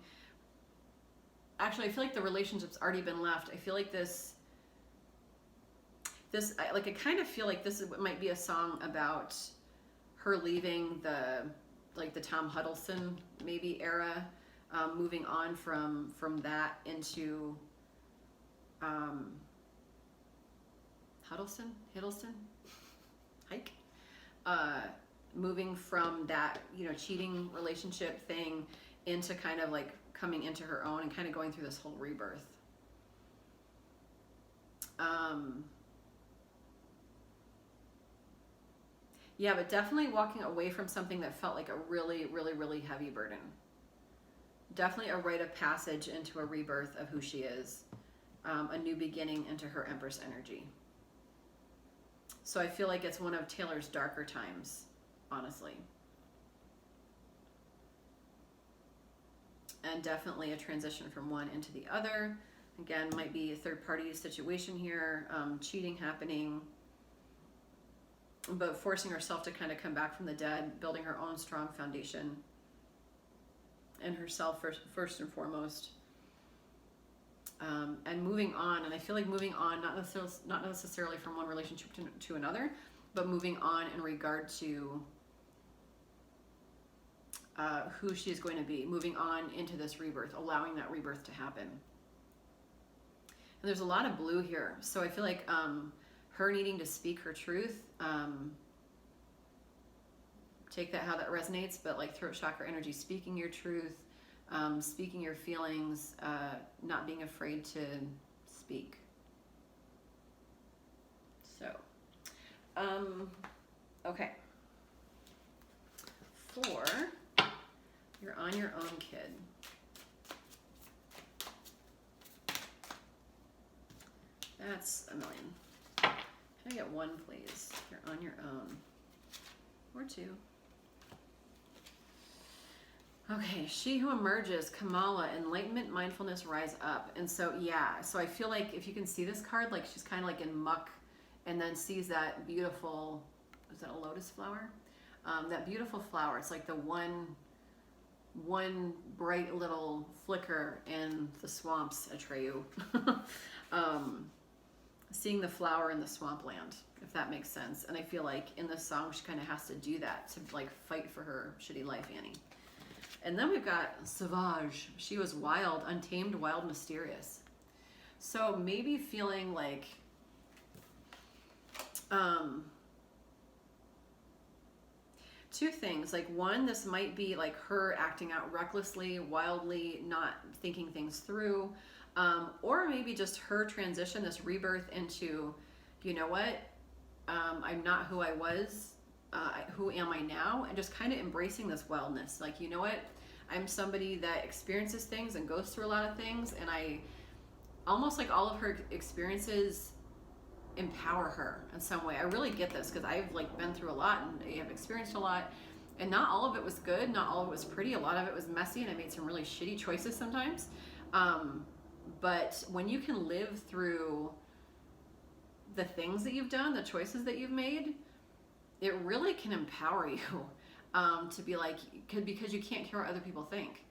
[SPEAKER 1] Actually, I feel like the relationship's already been left. I feel like I kind of feel like this might be a song about her leaving the Tom Hiddleston maybe era, moving on from that into Hiddleston, hike, moving from that, you know, cheating relationship thing into kind of like coming into her own and kind of going through this whole rebirth. Yeah, but definitely walking away from something that felt like a really, really, really heavy burden. Definitely a rite of passage into a rebirth of who she is. A new beginning into her Empress energy. So I feel like it's one of Taylor's darker times, honestly. And definitely a transition from one into the other. Again, might be a third party situation here, cheating happening, but forcing herself to kind of come back from the dead, building her own strong foundation and herself first and foremost, and moving on. And I feel like moving on, not necessarily from one relationship to another, but moving on in regard to who she is going to be, moving on into this rebirth, allowing that rebirth to happen. And there's a lot of blue here, so I feel like her needing to speak her truth, take that how that resonates, but like throat chakra energy, speaking your truth, speaking your feelings, not being afraid to speak. So, okay. 4, you're on your own, kid. That's a million. Can I get 1, please? You're on your own. Or 2. Okay, she who emerges, Kamala, enlightenment, mindfulness, rise up. And so, yeah, so I feel like if you can see this card, like she's kind of like in muck and then sees that beautiful, is that a lotus flower? That beautiful flower. It's like the one one bright little flicker in the swamps, Atreyu. Seeing the flower in the swampland, if that makes sense. And I feel like in this song, she kind of has to do that to like fight for her shitty life, Annie. And then we've got Sauvage. She was wild, untamed, wild, mysterious. So maybe feeling like, two things. Like one, this might be like her acting out recklessly, wildly, not thinking things through. Or maybe just her transition, this rebirth into, you know what, I'm not who I was, who am I now? And just kind of embracing this wellness. Like, you know what, I'm somebody that experiences things and goes through a lot of things, and I, almost like all of her experiences empower her in some way. I really get this because I've like been through a lot and I have experienced a lot, and not all of it was good, not all of it was pretty, a lot of it was messy, and I made some really shitty choices sometimes. But when you can live through the things that you've done, the choices that you've made, it really can empower you to be like, because you can't care what other people think.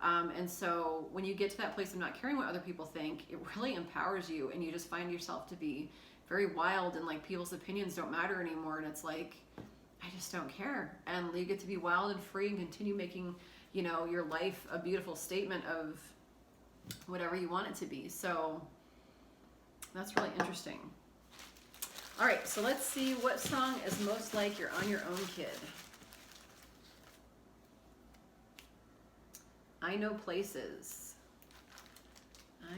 [SPEAKER 1] And so when you get to that place of not caring what other people think, it really empowers you, and you just find yourself to be very wild, and like people's opinions don't matter anymore. And it's like, I just don't care. And you get to be wild and free and continue making, you know, your life a beautiful statement of whatever you want it to be. So that's really interesting. All right, so let's see what song is most like You're on Your Own, Kid. I Know Places.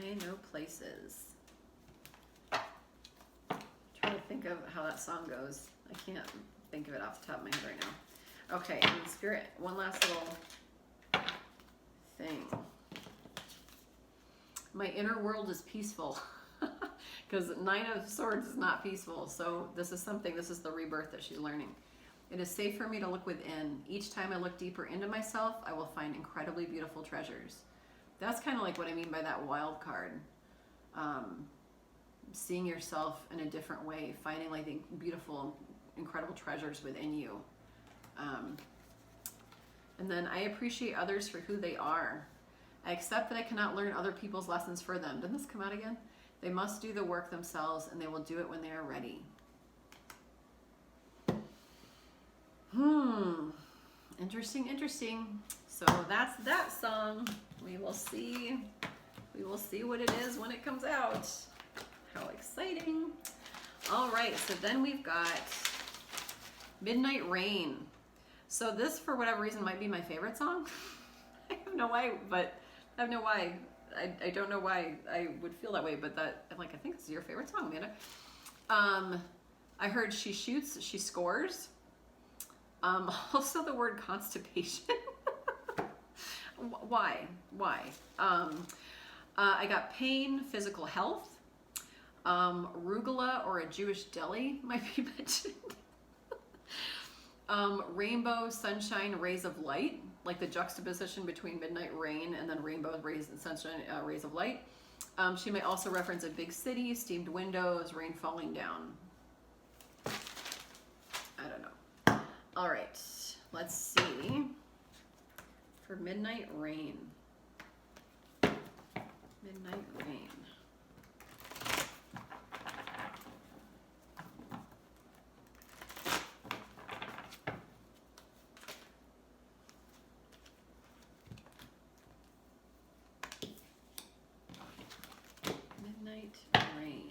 [SPEAKER 1] I Know Places. I'm trying to think of how that song goes. I can't think of it off the top of my head right now. Okay, in spirit, one last little thing. My inner world is peaceful. Because Nine of Swords is not peaceful. So this is something, this is the rebirth that she's learning. It is safe for me to look within. Each time I look deeper into myself, I will find incredibly beautiful treasures. That's kind of like what I mean by that wild card. Seeing yourself in a different way, finding like the beautiful, incredible treasures within you. And then I appreciate others for who they are. I accept that I cannot learn other people's lessons for them. Didn't this come out again? They must do the work themselves, and they will do it when they are ready. Interesting, interesting. So that's that song. We will see what it is when it comes out. How exciting. All right, so then we've got Midnight Rain. So this, for whatever reason, might be my favorite song. I have no why, but I have no why. I don't know why I would feel that way, but that, I'm like, I think this is your favorite song, Amanda. I heard she shoots, she scores. Also the word constipation. Why? I got pain, physical health. Arugula or a Jewish deli might be mentioned. Rainbow, sunshine, rays of light, like the juxtaposition between midnight rain and then rainbow, rays, and sunshine, rays of light. She may also reference a big city, steamed windows, rain falling down. I don't know. All right, let's see. For midnight rain. Midnight rain. Midnight rain.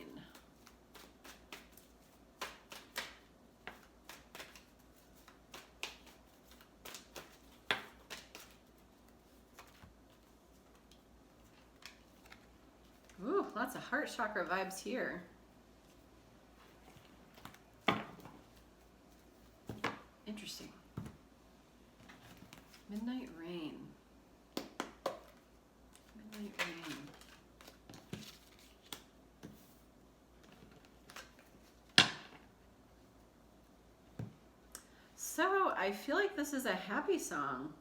[SPEAKER 1] Ooh, lots of heart chakra vibes here. Interesting. Midnight rain. Midnight rain. So I feel like this is a happy song.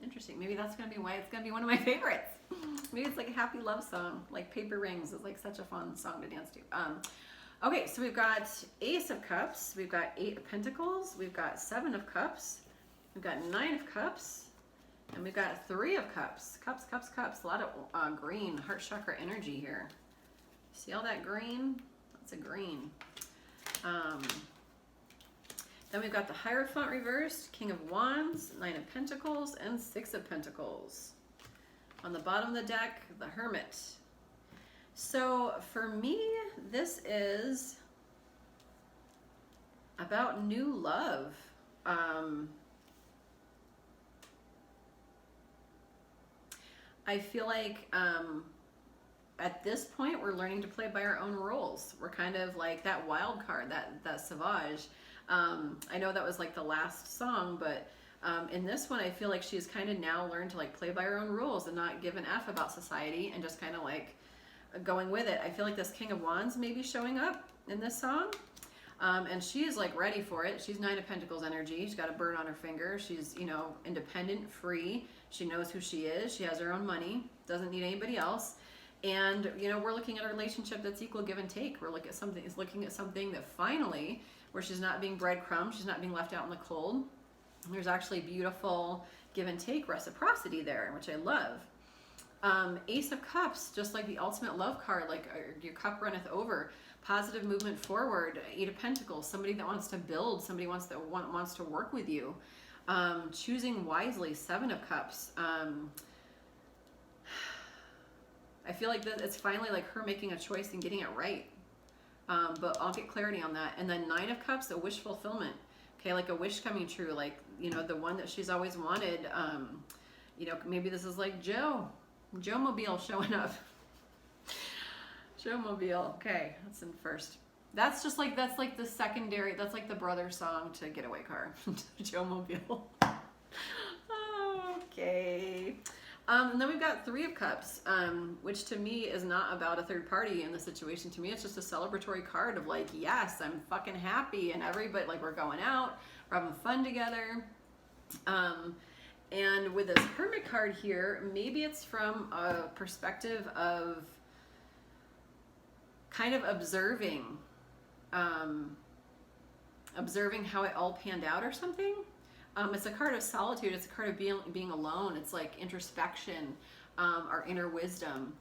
[SPEAKER 1] Interesting. Maybe that's going to be why it's going to be one of my favorites. Maybe it's like a happy love song. Like Paper Rings is like such a fun song to dance to. Okay, so we've got Ace of Cups. We've got 8 of Pentacles. We've got 7 of Cups. We've got 9 of Cups, and we've got 3 of Cups. Cups, cups, cups. A lot of green, heart chakra energy here. See all that green? That's a green. Then we've got the Hierophant reversed, King of Wands, 9 of Pentacles, and 6 of Pentacles. On the bottom of the deck, the Hermit. So for me, this is about new love. I feel like at this point we're learning to play by our own rules. We're kind of like that wild card, that Sauvage. I know that was like the last song, but in this one I feel like she's kind of now learned to like play by her own rules and not give an F about society and just kind of like going with it. I feel like this King of Wands may be showing up in this song. And she is like ready for it. She's 9 of Pentacles energy. She's got a bird on her finger. She's, you know, independent, free. She knows who she is. She has her own money. Doesn't need anybody else. And, you know, we're looking at a relationship that's equal give and take. We're looking at something that finally, where she's not being breadcrumbed, she's not being left out in the cold. There's actually beautiful give and take reciprocity there, which I love. Ace of Cups, just like the ultimate love card, like your cup runneth over. Positive movement forward. 8 of Pentacles, somebody that wants to build, somebody wants to work with you. Choosing wisely. 7 of Cups. I feel like it's finally like her making a choice and getting it right. But I'll get clarity on that. And then 9 of Cups, a wish fulfillment. Okay, like a wish coming true, like, you know, the one that she's always wanted. You know, maybe this is like Joe Mobile showing up. Joe Mobile. Okay, that's in first. That's like the secondary, that's like the brother song to Getaway Car. Joe Mobile. Okay. And then we've got 3 of Cups, which to me is not about a third party in the situation. To me, it's just a celebratory card of like, yes, I'm fucking happy, and everybody, like, we're going out, we're having fun together. And with this Hermit card here, maybe it's from a perspective of kind of observing how it all panned out or something. It's a card of solitude. It's a card of being alone. It's like introspection, our inner wisdom,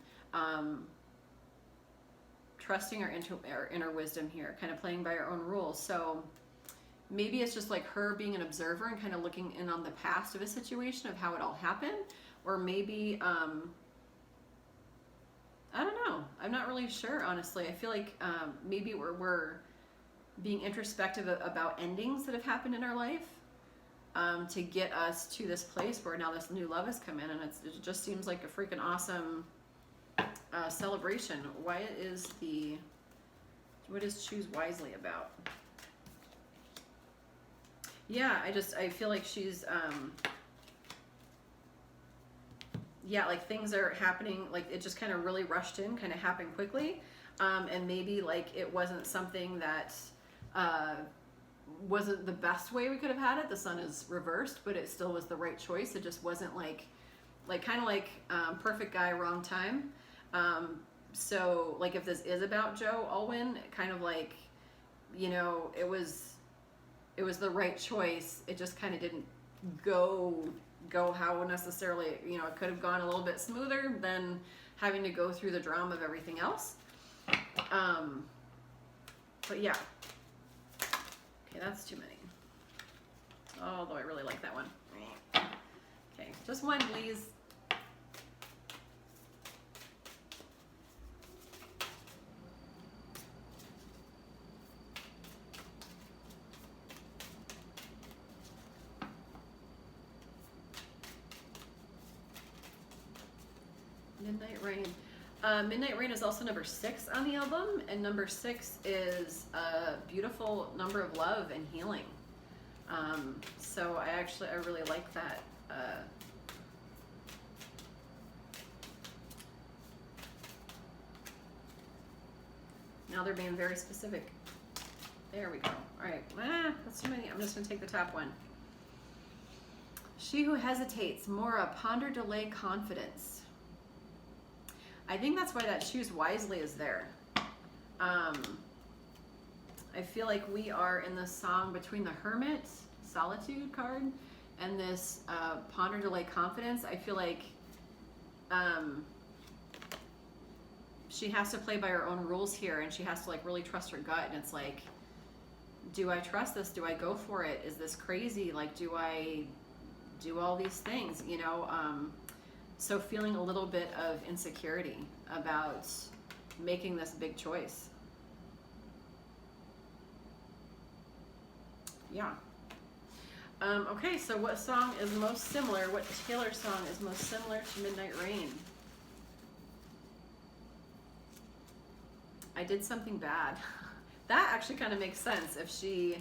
[SPEAKER 1] trusting our inner wisdom here, kind of playing by our own rules. So maybe it's just like her being an observer and kind of looking in on the past of a situation of how it all happened. Or maybe, I don't know. I'm not really sure, honestly. I feel like maybe we're being introspective about endings that have happened in our life. To get us to this place where now this new love has come in, and it just seems like a freaking awesome celebration. What is Choose Wisely about? Yeah, I feel like she's yeah, like things are happening, like it just kind of really rushed in, kind of happened quickly, and maybe like it wasn't something that wasn't the best way we could have had it. The sun is reversed, but it still was the right choice. It just wasn't like kind of like perfect guy, wrong time. So like if this is about Joe Alwyn, kind of like, you know, it was the right choice. It just kind of didn't go how necessarily, you know, it could have gone a little bit smoother than having to go through the drama of everything else. But yeah. Okay, that's too many. Although I really like that one. Okay, just one, please. Midnight Rain. Midnight Rain is also number 6 on the album, and number 6 is a beautiful number of love and healing. So I really like that. Now they're being very specific. There we go. All right, that's too many. I'm just gonna take the top one. She who hesitates, Mora, ponder, delay, confidence. I think that's why that Choose Wisely is there. I feel like we are in the song between the Hermit, Solitude card, and this ponder, delay, confidence. I feel like she has to play by her own rules here, and she has to like really trust her gut. And it's like, do I trust this? Do I go for it? Is this crazy? Like, do I do all these things? You know, so feeling a little bit of insecurity about making this big choice. Yeah. Okay, so what song is most similar? What Taylor song is most similar to Midnight Rain? I did something bad. That actually kind of makes sense if she,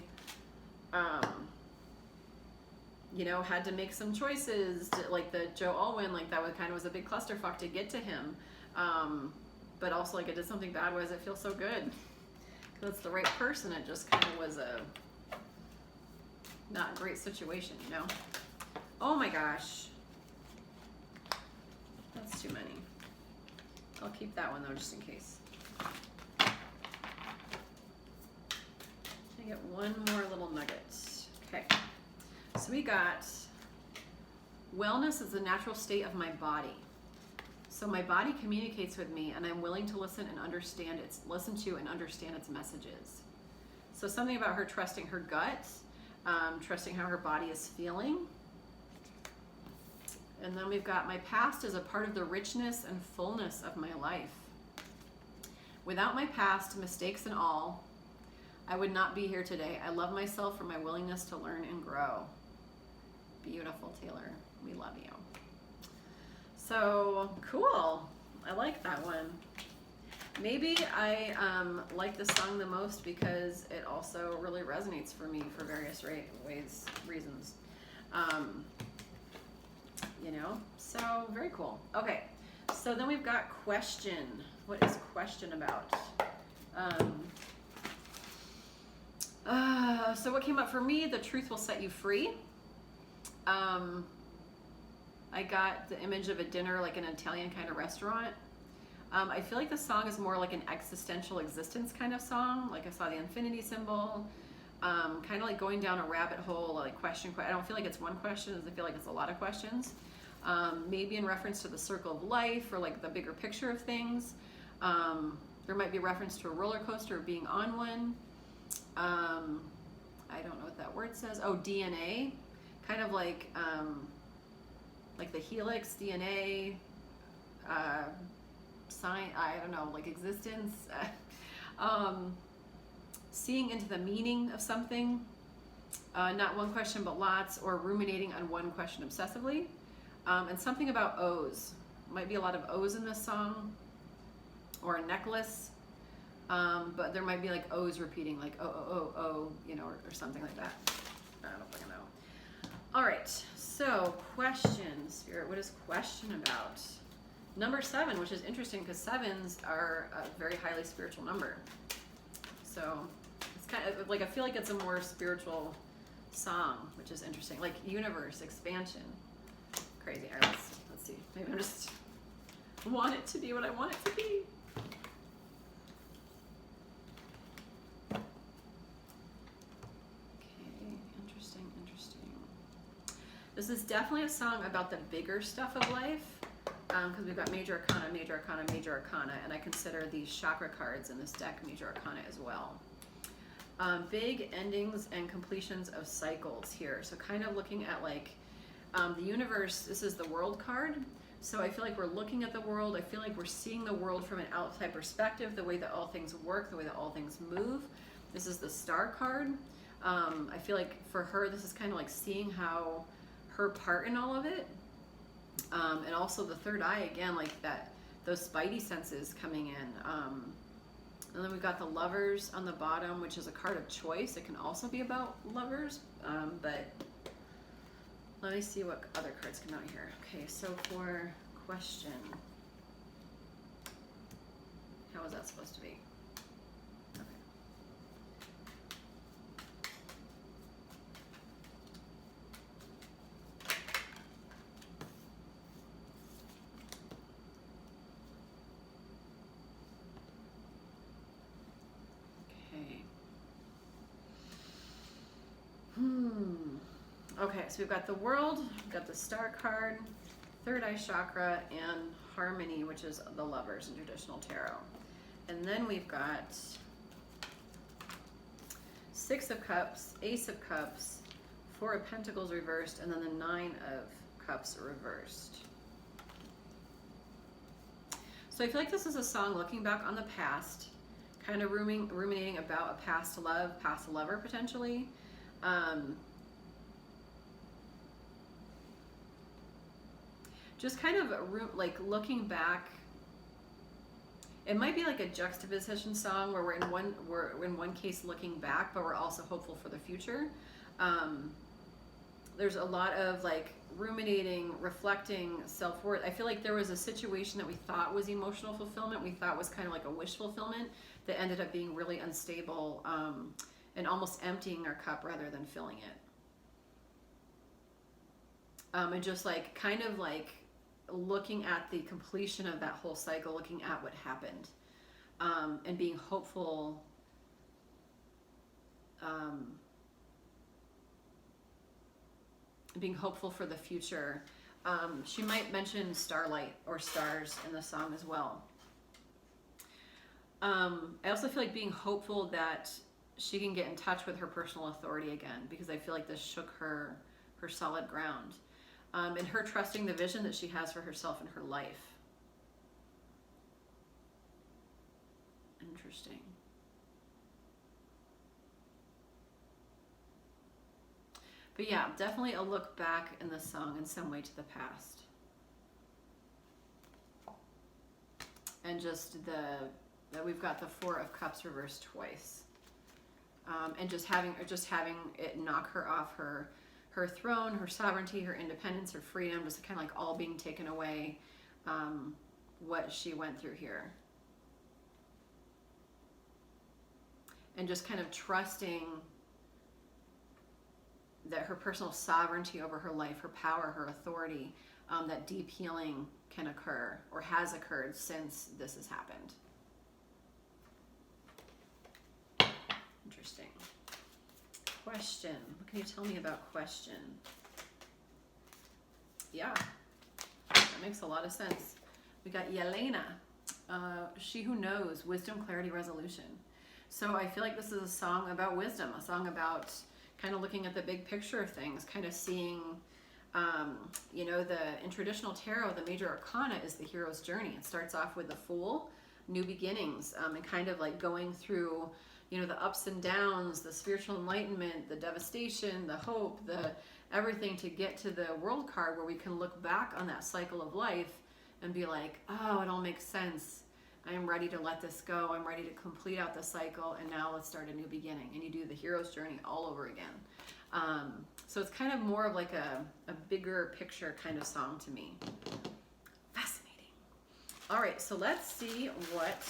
[SPEAKER 1] you know, had to make some choices, to, like the Joe Alwyn, like that was kind of was a big clusterfuck to get to him. But also, like, I did something bad. Why does it feel so good? Because it's the right person. It just kind of was a not a great situation, you know? Oh my gosh. That's too many. I'll keep that one though, just in case. I get one more little nugget. Okay. So we got, wellness is the natural state of my body. So my body communicates with me, and I'm willing to listen and understand listen to and understand its messages. So something about her trusting her gut, trusting how her body is feeling. And then we've got, my past is a part of the richness and fullness of my life. Without my past, mistakes and all, I would not be here today. I love myself for my willingness to learn and grow. Beautiful, Taylor. We love you. So cool. I like that one. Maybe I like this song the most because it also really resonates for me for various reasons. You know, so very cool. Okay, so then we've got question. What is question about? So what came up for me, the truth will set you free. I got the image of a dinner, like an Italian kind of restaurant. I feel like the song is more like an existential existence kind of song. Like I saw the infinity symbol, kind of like going down a rabbit hole, like question. I don't feel like it's one question, I feel like it's a lot of questions. Maybe in reference to the circle of life or like the bigger picture of things. There might be a reference to a roller coaster or being on one. I don't know what that word says. Oh, DNA, kind of like the helix, DNA, sign, I don't know, like existence, seeing into the meaning of something, not one question but lots, or ruminating on one question obsessively, and something about O's. Might be a lot of O's in this song, or a necklace, but there might be like O's repeating, like oh, you know, or something like that. I don't fucking know. All right, so question, Spirit, what is question about? Number 7, which is interesting because 7s are a very highly spiritual number. So it's kind of like, I feel like it's a more spiritual song, which is interesting. Like universe, expansion, crazy. All right, let's see. Maybe I just want it to be what I want it to be. This is definitely a song about the bigger stuff of life, because we've got major arcana, major arcana, major arcana, and I consider these chakra cards in this deck major arcana as well. Big endings and completions of cycles here. So kind of looking at like the universe, this is the world card. So I feel like we're looking at the world. I feel like we're seeing the world from an outside perspective, the way that all things work, the way that all things move. This is the star card. I feel like for her, this is kind of like seeing how her part in all of it, and also the third eye again, like that, those spidey senses coming in. And then we've got the Lovers on the bottom, which is a card of choice. It can also be about lovers, but let me see what other cards come out here. Okay, so for question, how is that supposed to be? Okay, so we've got the World, we've got the Star card, Third Eye Chakra, and Harmony, which is the Lovers in traditional tarot. And then we've got Six of Cups, Ace of Cups, Four of Pentacles reversed, and then the Nine of Cups reversed. So I feel like this is a song looking back on the past, kind of ruminating about a past love, past lover potentially. Just kind of like looking back. It might be like a juxtaposition song where we're in one case looking back, but we're also hopeful for the future. There's a lot of like ruminating, reflecting, self-worth. I feel like there was a situation that we thought was emotional fulfillment, we thought was kind of like a wish fulfillment, that ended up being really unstable, and almost emptying our cup rather than filling it. And just like kind of like looking at the completion of that whole cycle, looking at what happened, and being hopeful, for the future. She might mention starlight or stars in the song as well. I also feel like being hopeful that she can get in touch with her personal authority again, because I feel like this shook her solid ground. And her trusting the vision that she has for herself and her life. Interesting. But yeah, definitely a look back in the song in some way to the past. And just that we've got the Four of Cups reversed twice. And just having it knock her off her throne, her sovereignty, her independence, her freedom, just kind of like all being taken away, what she went through here. And just kind of trusting that her personal sovereignty over her life, her power, her authority, that deep healing can occur or has occurred since this has happened. Interesting. Question. What can you tell me about question? Yeah, that makes a lot of sense. We got Yelena, she who knows, wisdom, clarity, resolution. So I feel like this is a song about wisdom, a song about kind of looking at the big picture of things, kind of seeing, you know, in traditional tarot, the major arcana is the hero's journey. It starts off with the Fool, new beginnings, and kind of like going through, you know, the ups and downs, the spiritual enlightenment, the devastation, the hope, the everything to get to the World card, where we can look back on that cycle of life and be like, oh, it all makes sense. I am ready to let this go. I'm ready to complete out the cycle, and now let's start a new beginning. And you do the hero's journey all over again. So it's kind of more of like a bigger picture kind of song to me. Fascinating. All right, so let's see what...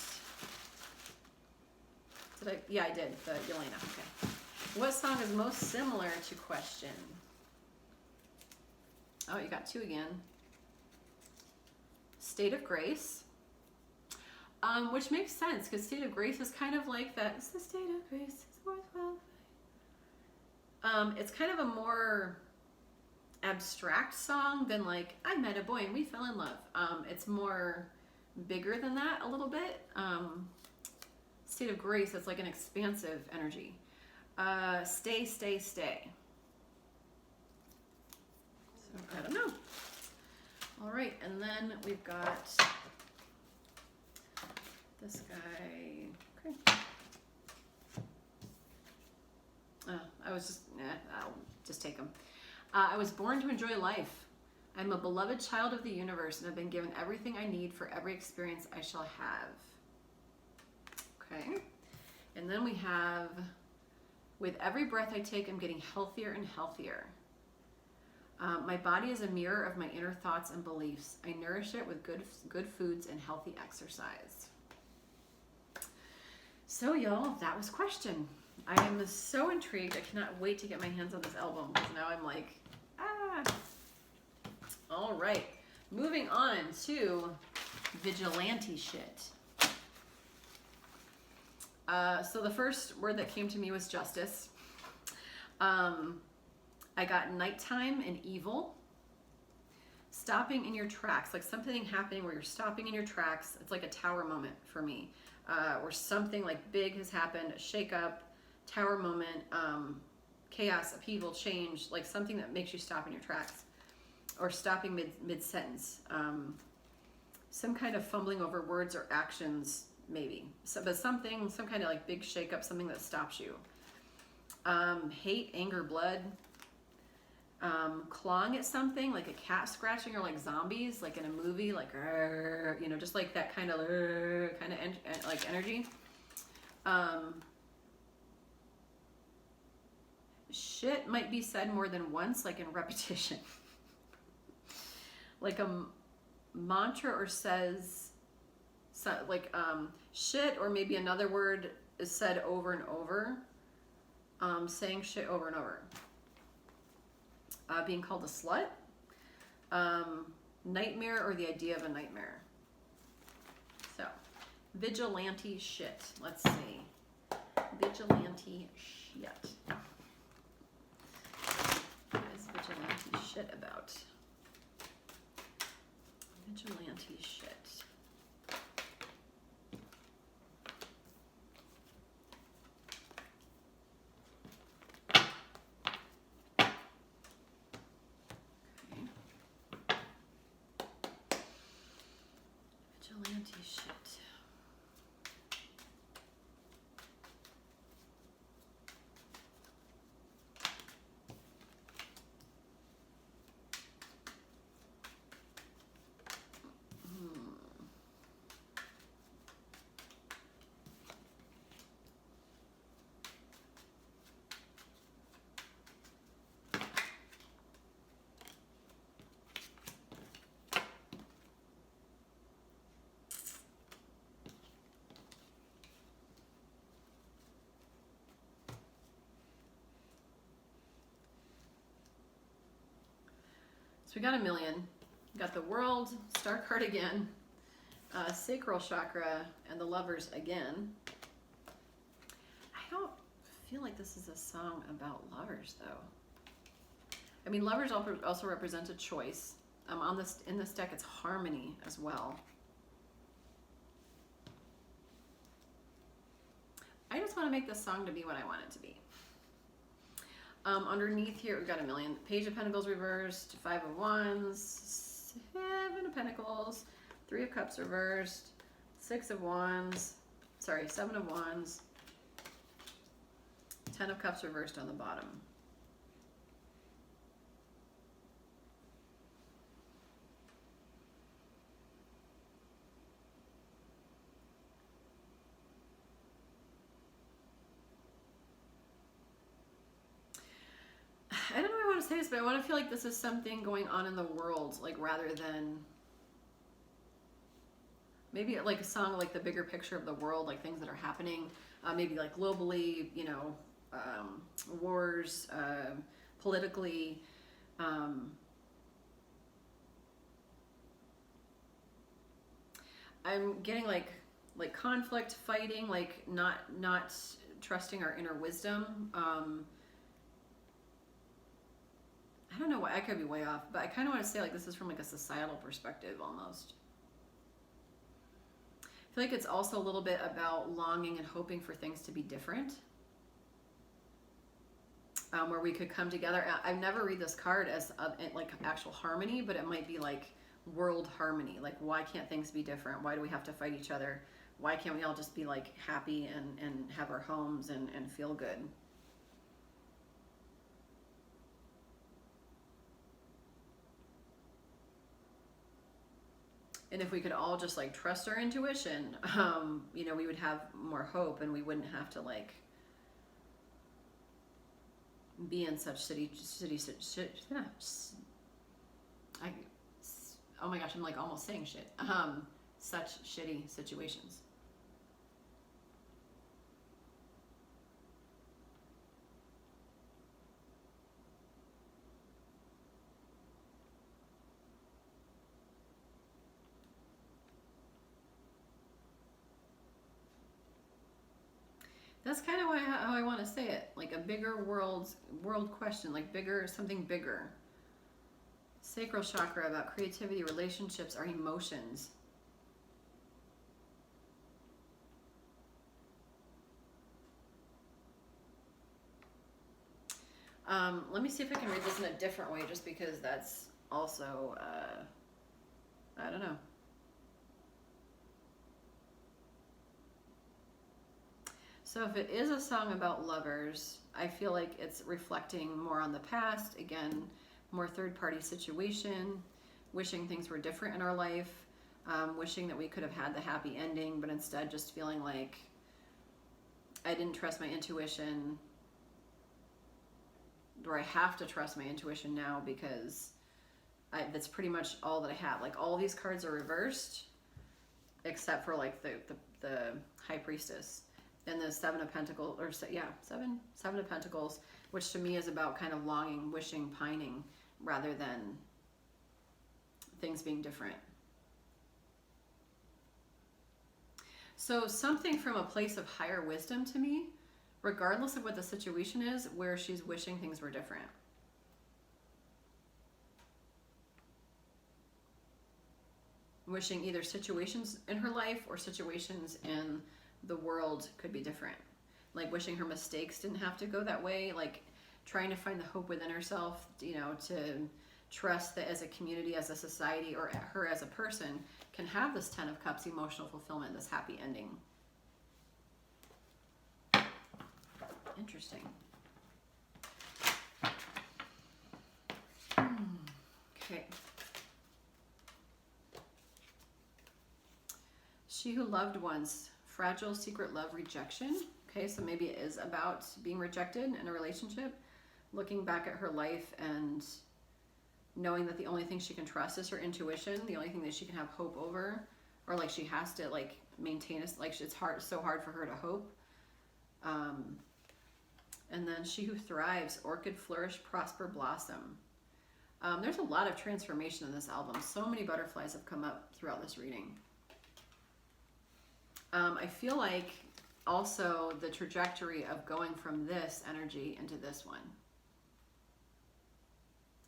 [SPEAKER 1] Yeah, I did, the Yelena, okay. What song is most similar to question? Oh, you got two again. State of Grace, which makes sense, because State of Grace is kind of like that. It's the state of grace, it's worthwhile. It's kind of a more abstract song than like, I met a boy and we fell in love. It's more bigger than that a little bit. State of Grace, it's like an expansive energy. Stay, stay, stay. So, I don't know. All right, and then we've got this guy. Okay. I'll just take him. I was born to enjoy life. I'm a beloved child of the universe and have been given everything I need for every experience I shall have. Okay, and then we have, with every breath I take, I'm getting healthier and healthier. My body is a mirror of my inner thoughts and beliefs. I nourish it with good foods and healthy exercise. So y'all, that was question. I am so intrigued. I cannot wait to get my hands on this album, because now I'm like, ah. All right, moving on to Vigilante Shit. So the first word that came to me was justice. I got nighttime and evil. Stopping in your tracks, like something happening where you're stopping in your tracks. It's like a tower moment for me, where something like big has happened, a shakeup, tower moment, chaos, upheaval, change, like something that makes you stop in your tracks, or stopping mid-sentence. Some kind of fumbling over words or actions, maybe. So, but some kind of like big shakeup, something that stops you. Hate, anger, blood. Clawing at something, like a cat scratching, or like zombies, like in a movie, like, you know, just like that kind of like energy. Shit might be said more than once, like in repetition. Like a mantra, or says, so, like shit, or maybe another word is said over and over. Saying shit over and over. Being called a slut. Nightmare, or the idea of a nightmare. So, vigilante shit. Let's see. Vigilante shit. What is vigilante shit about? Vigilante shit. Vigilante shit. So we got a million. We got the World, Star card again, Sacral Chakra, and the Lovers again. I don't feel like this is a song about lovers, though. I mean, lovers also represent a choice. In this deck, it's harmony as well. I just want to make this song to be what I want it to be. Underneath here, we've got a million. Page of Pentacles reversed, 5 of Wands, 7 of Pentacles, 3 of Cups reversed, 6 of Wands, sorry, 7 of Wands, 10 of Cups reversed on the bottom. I don't know how I want to say this, but I want to feel like this is something going on in the world, like rather than maybe like a song, like the bigger picture of the world, like things that are happening, maybe like globally, you know, wars, politically. I'm getting like conflict, fighting, like not trusting our inner wisdom. I don't know why, I could be way off, but I kind of want to say like this is from like a societal perspective almost. I feel like it's also a little bit about longing and hoping for things to be different. Where we could come together. I never read this card as like actual harmony, but it might be like world harmony. Like, why can't things be different? Why do we have to fight each other? Why can't we all just be like happy and have our homes and feel good? And if we could all just like trust our intuition, you know, we would have more hope, and we wouldn't have to like be in such oh my gosh, I'm like almost saying shit. Such shitty situations. That's kind of how I want to say it. Like a bigger world question, like bigger, something bigger. Sacral chakra, about creativity, relationships, our emotions. Let me see if I can read this in a different way, just because that's also, I don't know. So if it is a song about lovers, I feel like it's reflecting more on the past. Again, more third-party situation, wishing things were different in our life, wishing that we could have had the happy ending, but instead just feeling like I didn't trust my intuition, or I have to trust my intuition now because that's pretty much all that I have. Like all these cards are reversed, except for like the High Priestess and the Seven of Pentacles, or yeah, Seven of Pentacles, which to me is about kind of longing, wishing, pining, rather than things being different. So something from a place of higher wisdom to me, regardless of what the situation is, where she's wishing things were different. Wishing either situations in her life or situations in the world could be different. Like wishing her mistakes didn't have to go that way. Like trying to find the hope within herself, you know, to trust that as a community, as a society, or her as a person can have this 10 of Cups emotional fulfillment, this happy ending. Interesting. Okay. She who loved once, fragile secret love, rejection. Okay, so maybe it is about being rejected in a relationship, looking back at her life and knowing that the only thing she can trust is her intuition, the only thing that she can have hope over, or like she has to like maintain us, like it's hard, so hard for her to hope. And then she who thrives, orchid, flourish, prosper, blossom. There's a lot of transformation in this album. So many butterflies have come up throughout this reading. I feel like also the trajectory of going from this energy into this one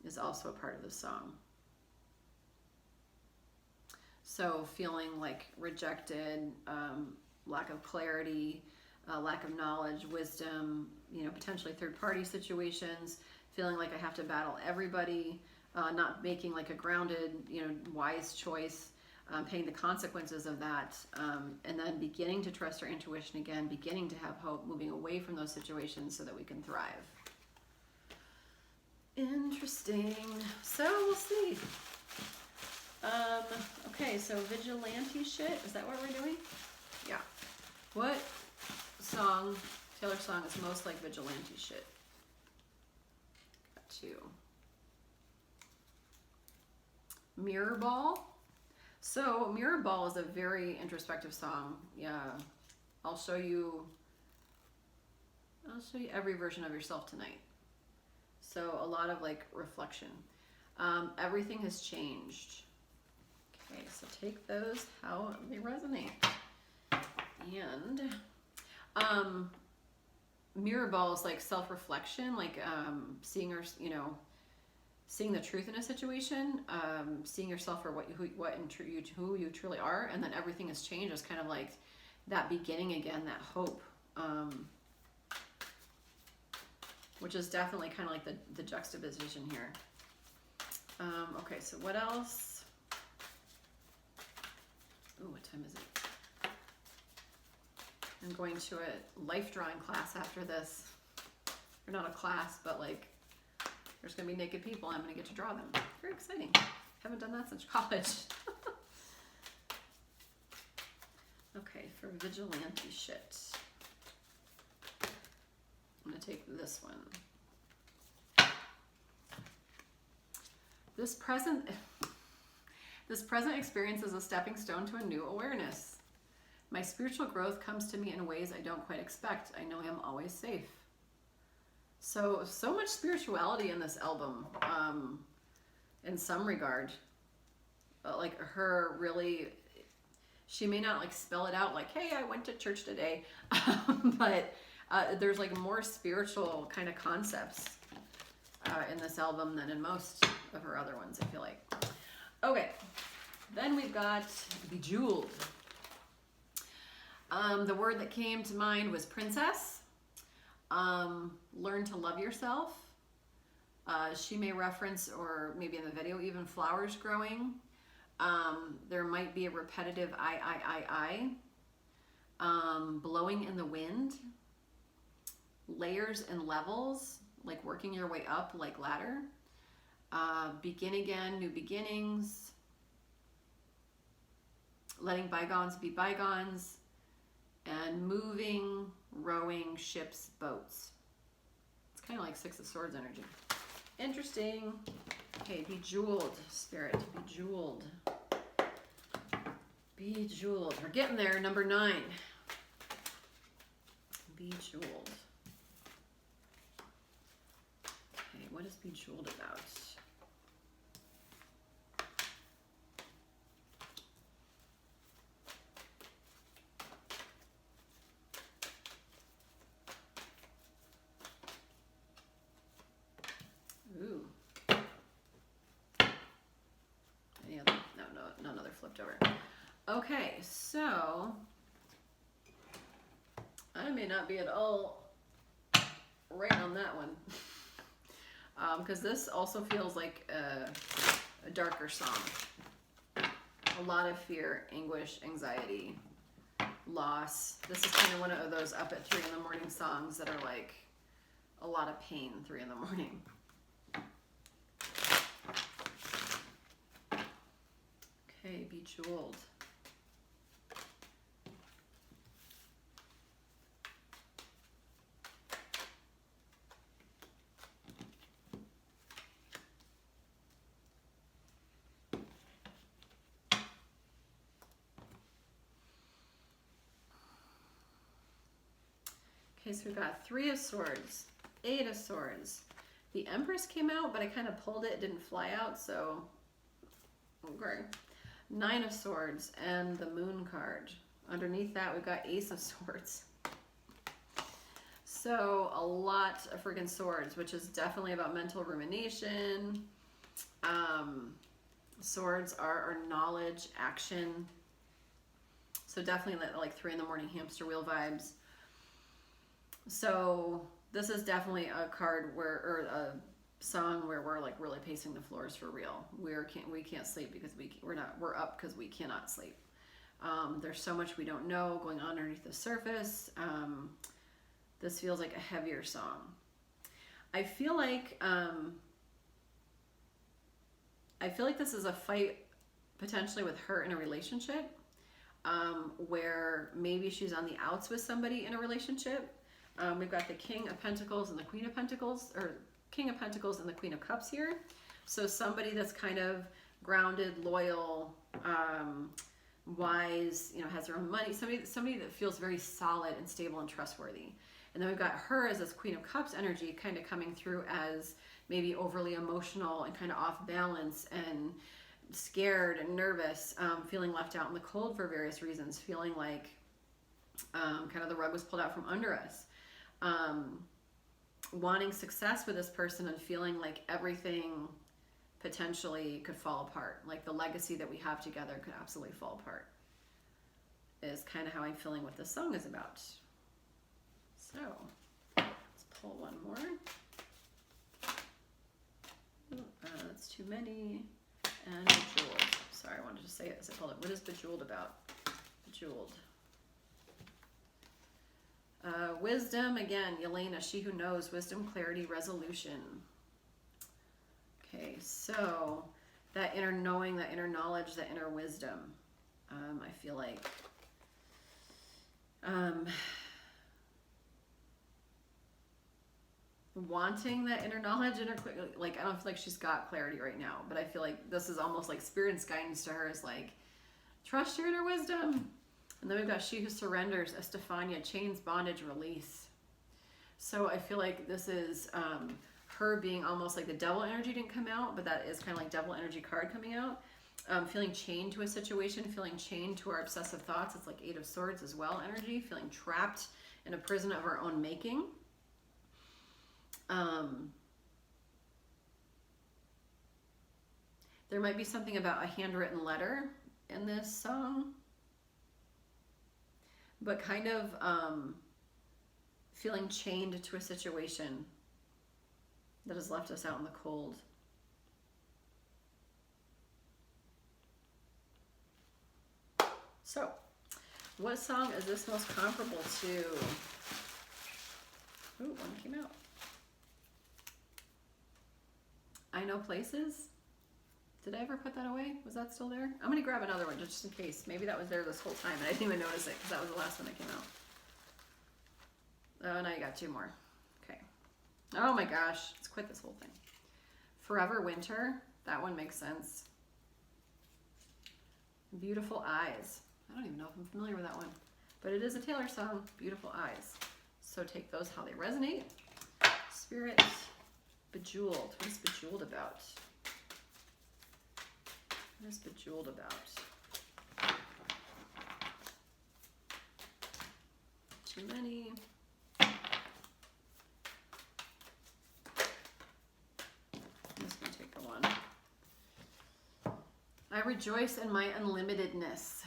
[SPEAKER 1] is also a part of the song. So feeling like rejected, lack of clarity, lack of knowledge, wisdom, you know, potentially third-party situations, feeling like I have to battle everybody, not making like a grounded, you know, wise choice, paying the consequences of that, and then beginning to trust our intuition again, beginning to have hope, moving away from those situations so that we can thrive. Interesting. So we'll see. Okay, so Vigilante Shit, is that what we're doing? Yeah. What song, Taylor song, is most like Vigilante Shit? Got two. Mirror Ball. So Mirror Ball is a very introspective song. Yeah, I'll show you every version of yourself tonight. So a lot of like reflection. Everything has changed. Okay, so take those how they resonate. And Mirror Ball is like self-reflection, like seeing the truth in a situation, seeing yourself for who you truly are, and then everything has changed. It's kind of like that beginning again, that hope, which is definitely kind of like the juxtaposition here. Okay, so what else? Ooh, what time is it? I'm going to a life drawing class after this. Or not a class, but like there's going to be naked people and I'm going to get to draw them. Very exciting. Haven't done that since college. Okay, for Vigilante Shit, I'm going to take this one. This present experience is a stepping stone to a new awareness. My spiritual growth comes to me in ways I don't quite expect. I know I'm always safe. So much spirituality in this album, in some regard. Like her really, she may not like spell it out like, hey, I went to church today, but There's like more spiritual kind of concepts in this album than in most of her other ones, I feel like. Okay, then we've got Bejeweled. The word that came to mind was princess. Learn to love yourself. She may reference, or maybe in the video, even flowers growing. There might be a repetitive I. Blowing in the wind. Layers and levels, like working your way up like ladder. Begin again, new beginnings. Letting bygones be bygones. And moving, rowing, ships, boats. It's kind of like Six of Swords energy. Interesting. Okay, Bejeweled, Spirit. Bejeweled. Bejeweled. We're getting there. Number 9. Bejeweled. Okay, what is Bejeweled about? Ooh. Any other? No, another flipped over. Okay, so I may not be at all right on that one. Because this also feels like a darker song. A lot of fear, anguish, anxiety, loss. This is kind of one of those up at 3 in the morning songs that are like a lot of pain 3 in the morning. Okay, Bejeweled. Okay, so we've got 3 of Swords, 8 of Swords. The Empress came out, but I kind of pulled it. It didn't fly out, so okay. 9 of Swords and the Moon card. Underneath that, we've got Ace of Swords. So a lot of freaking swords, which is definitely about mental rumination. Swords are knowledge, action. So definitely like 3 in the morning hamster wheel vibes. So this is definitely a card where, or a song where we're like really pacing the floors for real. We can't sleep because we're up because we cannot sleep. There's so much we don't know going on underneath the surface. This feels like a heavier song. I feel like this is a fight potentially with her in a relationship, where maybe she's on the outs with somebody in a relationship. We've got the King of Pentacles and the Queen of Pentacles, or King of Pentacles and the Queen of Cups here. So somebody that's kind of grounded, loyal, wise, has their own money. Somebody that feels very solid and stable and trustworthy. And then we've got her as this Queen of Cups energy kind of coming through as maybe overly emotional and kind of off balance and scared and nervous, feeling left out in the cold for various reasons, feeling like kind of the rug was pulled out from under us. Wanting success with this person and feeling like everything potentially could fall apart. Like the legacy that we have together could absolutely fall apart. Is kind of how I'm feeling what this song is about. So, let's pull one more. That's too many. And Bejeweled. Sorry, I wanted to say it as I pulled it. What is Bejeweled about? Bejeweled. Wisdom, again, Yelena, she who knows, wisdom, clarity, resolution. Okay, so that inner knowing, that inner knowledge, that inner wisdom. I feel like wanting that inner knowledge, like I don't feel like she's got clarity right now, but I feel like this is almost like Spirit's guidance to her is like, trust your inner wisdom. And then we've got She Who Surrenders, Estefania, Chains, Bondage, Release. So I feel like this is her being almost like the devil energy didn't come out, but that is kind of like devil energy card coming out. Feeling chained to a situation, feeling chained to our obsessive thoughts. It's like 8 of Swords as well energy, feeling trapped in a prison of our own making. There might be something about a handwritten letter in this song, but kind of feeling chained to a situation that has left us out in the cold. So, what song is this most comparable to? Ooh, one came out. I Know Places. Did I ever put that away? Was that still there? I'm gonna grab another one just in case. Maybe that was there this whole time and I didn't even notice it because that was the last one that came out. Oh, now you got two more. Okay. Oh my gosh, let's quit this whole thing. Forever Winter. That one makes sense. Beautiful Eyes. I don't even know if I'm familiar with that one, but it is a Taylor song. Beautiful Eyes. So take those how they resonate. Spirit. Bejeweled. What is Bejeweled about? What is Bejeweled about? Too many. I'm just going to take the one. I rejoice in my unlimitedness.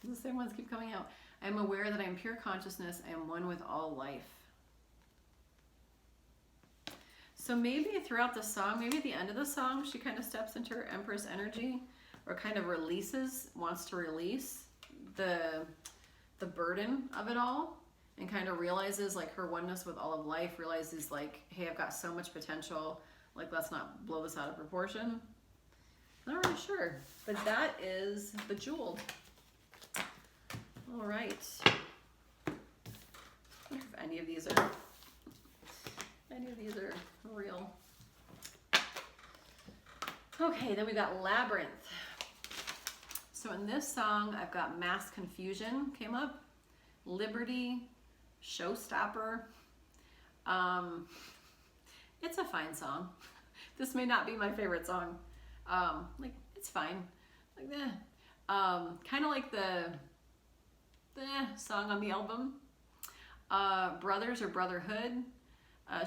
[SPEAKER 1] The same ones keep coming out. I am aware that I am pure consciousness. I am one with all life. So maybe throughout the song, maybe at the end of the song, she kind of steps into her Empress energy, or kind of wants to release the burden of it all, and kind of realizes like her oneness with all of life, realizes like, hey, I've got so much potential, like let's not blow this out of proportion. I'm not really sure, but that is Bejeweled. All right. I wonder if any of these are real. Okay, then we got Labyrinth. So in this song, I've got Mass Confusion came up, Liberty, Showstopper. It's a fine song. This may not be my favorite song. Like it's fine. Like kind of like the song on the album. Brothers or Brotherhood.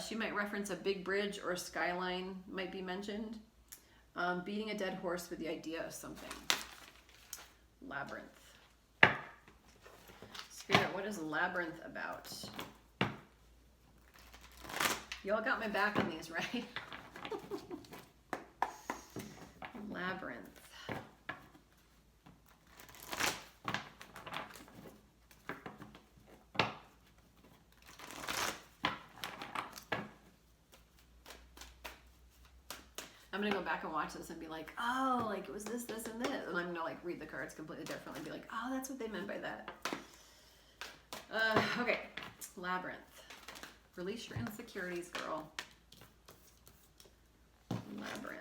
[SPEAKER 1] She might reference a big bridge or a skyline might be mentioned. Beating a dead horse with the idea of something. Labyrinth. Spirit, what is Labyrinth about? Y'all got my back on these, right? Labyrinth. I'm gonna go back and watch this and be like, oh, like it was this, this, and this. And I'm gonna like read the cards completely differently and be like, oh, that's what they meant by that. Okay, Labyrinth. Release your insecurities, girl. Labyrinth.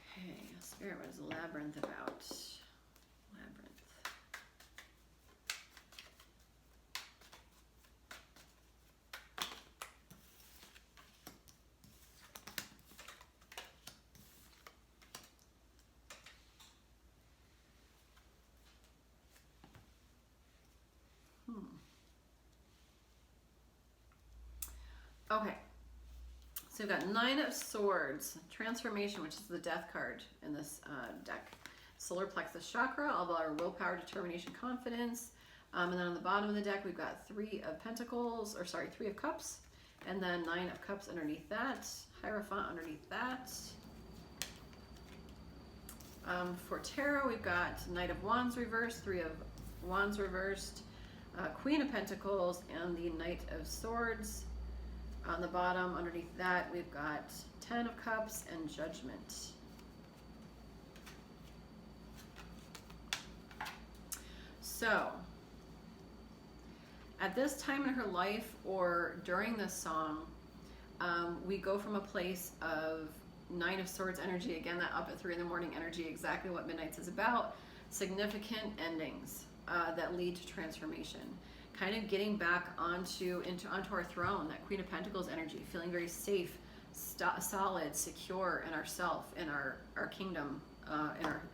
[SPEAKER 1] Okay, Spirit, what is Labyrinth about? Labyrinth. Okay, so we've got 9 of Swords, Transformation, which is the Death card in this deck. Solar Plexus Chakra, all about our willpower, determination, confidence. And then on the bottom of the deck, we've got 3 of Pentacles, or sorry, 3 of Cups, and then 9 of Cups underneath that, Hierophant underneath that. For Tarot, we've got Knight of Wands reversed, 3 of Wands reversed, Queen of Pentacles, and the Knight of Swords. On the bottom, underneath that, we've got 10 of Cups and Judgment. So, at this time in her life or during this song, we go from a place of 9 of Swords energy, again, that up at 3 in the morning energy, exactly what Midnight's is about, significant endings that lead to transformation. kind of getting back onto our throne, that Queen of Pentacles energy, feeling very safe, solid, secure in ourself, in our kingdom,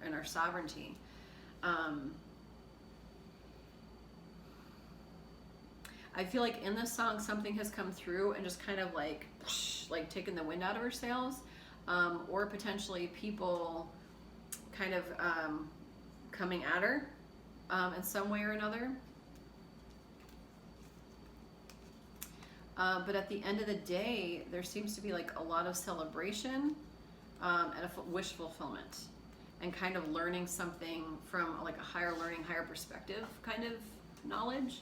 [SPEAKER 1] in our sovereignty. I feel like in this song something has come through and just kind of like taken the wind out of her sails, or potentially people kind of coming at her in some way or another. But at the end of the day, there seems to be like a lot of celebration and a wish fulfillment, and kind of learning something from like a higher learning, higher perspective kind of knowledge.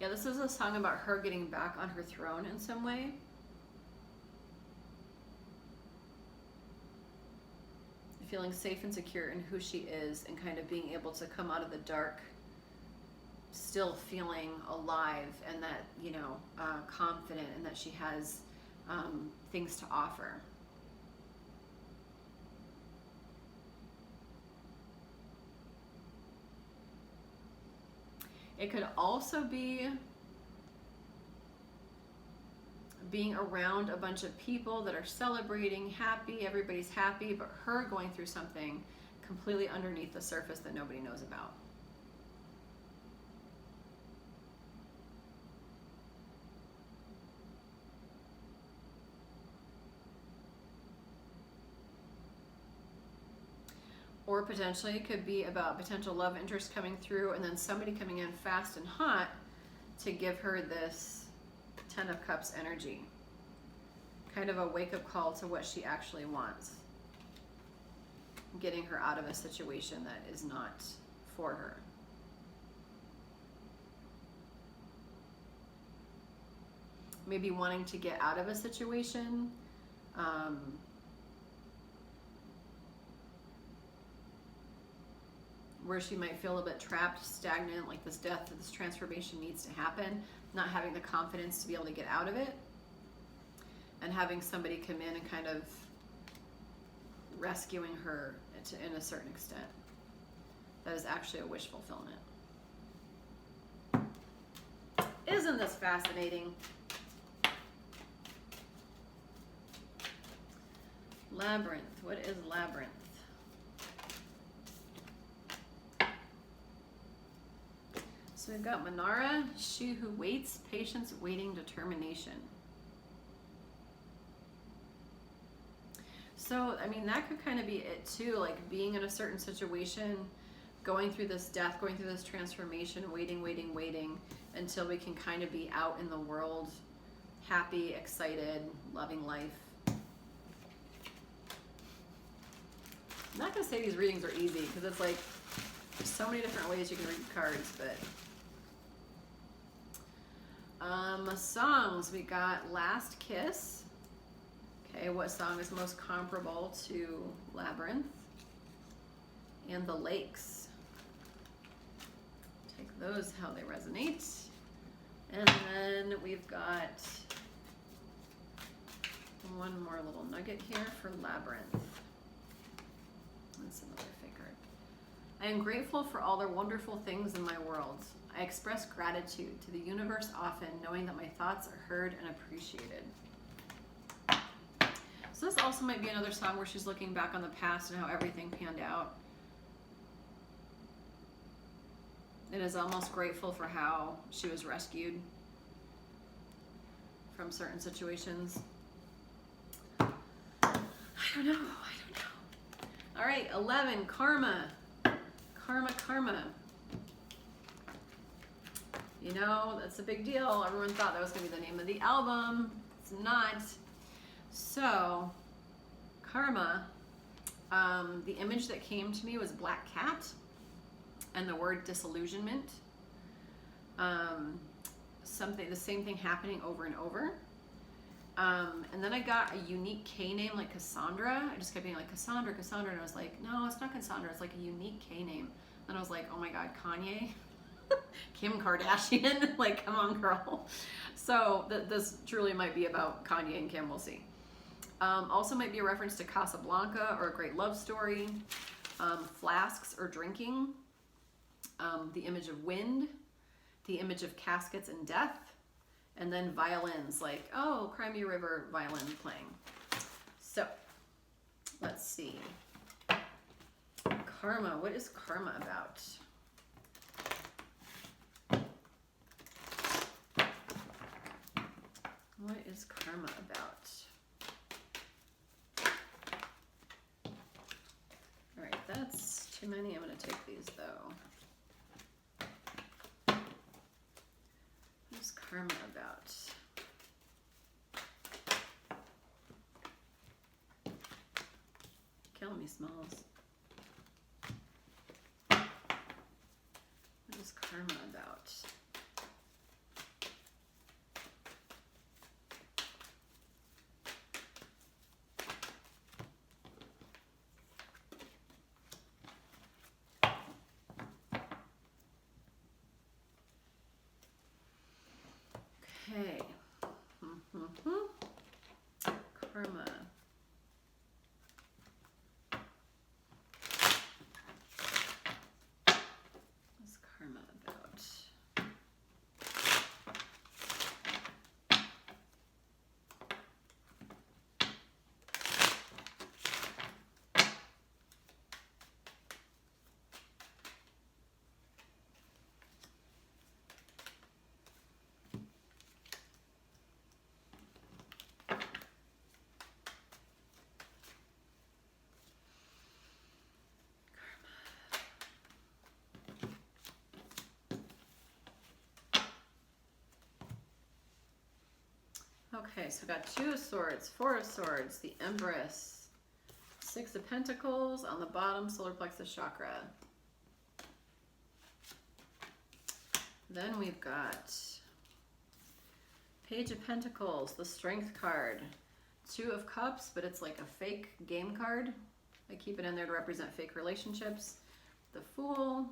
[SPEAKER 1] Yeah, this is a song about her getting back on her throne in some way. Feeling safe and secure in who she is, and kind of being able to come out of the dark still feeling alive, and that, you know, confident, and that she has things to offer. It could also be being around a bunch of people that are celebrating, happy, everybody's happy, but her going through something completely underneath the surface that nobody knows about. Or potentially it could be about potential love interest coming through, and then somebody coming in fast and hot to give her this Ten of Cups energy. Kind of a wake-up call to what she actually wants. Getting her out of a situation that is not for her. Maybe wanting to get out of a situation. Where she might feel a bit trapped, stagnant, like this death, this transformation needs to happen, not having the confidence to be able to get out of it, and having somebody come in and kind of rescuing her in a certain extent. That is actually a wish fulfillment. Isn't this fascinating? Labyrinth. What is Labyrinth? So we've got Manara, she who waits, patience, waiting, determination. So, I mean, that could kind of be it too, like being in a certain situation, going through this death, going through this transformation, waiting, waiting, waiting, until we can kind of be out in the world, happy, excited, loving life. I'm not going to say these readings are easy, because it's like, there's so many different ways you can read cards, but... songs, we got Last Kiss. Okay, what song is most comparable to Labyrinth? And The Lakes. Take those how they resonate. And then we've got one more little nugget here for Labyrinth. That's another fake card. I am grateful for all the wonderful things in my world. I express gratitude to the universe often, knowing that my thoughts are heard and appreciated. So this also might be another song where she's looking back on the past and how everything panned out. And is almost grateful for how she was rescued from certain situations. I don't know. All right, 11, Karma. Karma. You know, that's a big deal. Everyone thought that was going to be the name of the album. It's not. So, Karma, the image that came to me was black cat and the word disillusionment. The same thing happening over and over. And then I got a unique K name like Cassandra. I just kept being like Cassandra, and I was like, no, it's not Cassandra. It's like a unique K name. Then I was like, oh my God, Kanye. Kim Kardashian, like, come on, girl. So this truly might be about Kanye and Kim, we'll see. Also might be a reference to Casablanca or a great love story. Flasks or drinking. The image of wind. The image of caskets and death. And then violins, like, oh, Cry Me a River violin playing. So, let's see. Karma, what is karma about? What is karma about? All right, that's too many. I'm going to take these, though. What is karma about? Killing me, Smalls. What is karma about? Okay. Karma. What's karma about? Okay, so we got 2 of Swords, 4 of Swords, the Empress, 6 of Pentacles, on the bottom, solar plexus chakra. Then we've got Page of Pentacles, the Strength card, 2 of Cups, but it's like a fake game card. I keep it in there to represent fake relationships. The Fool,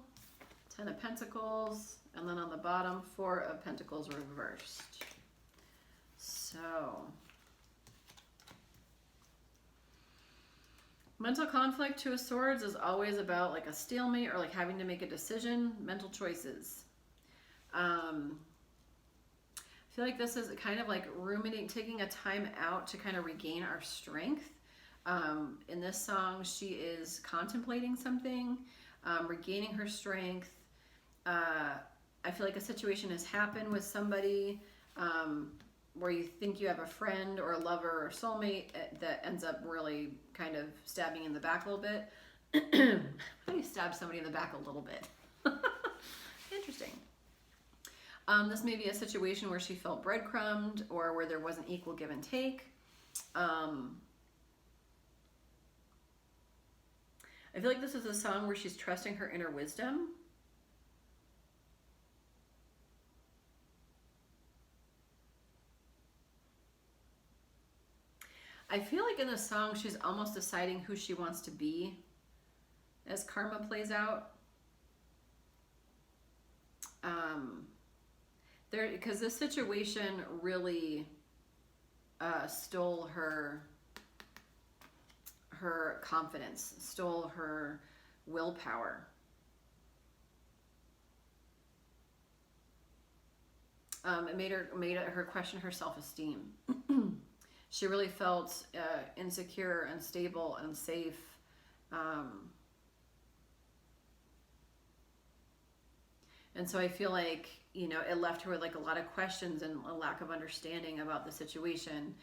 [SPEAKER 1] 10 of Pentacles, and then on the bottom, 4 of Pentacles reversed. So, mental conflict, 2 of Swords, is always about like a stalemate or like having to make a decision, mental choices. I feel like this is kind of like ruminating, taking a time out to kind of regain our strength. In this song, she is contemplating something, regaining her strength. I feel like a situation has happened with somebody, where you think you have a friend or a lover or soulmate that ends up really kind of stabbing you in the back a little bit. How do you stab somebody in the back a little bit? Interesting. This may be a situation where she felt breadcrumbed or where there wasn't equal give and take. I feel like this is a song where she's trusting her inner wisdom. I feel like in the song, she's almost deciding who she wants to be as karma plays out. Because this situation really stole her confidence, stole her willpower. It made her question her self-esteem. She really felt insecure, unstable, unsafe. And so I feel like, you know, it left her with like a lot of questions and a lack of understanding about the situation,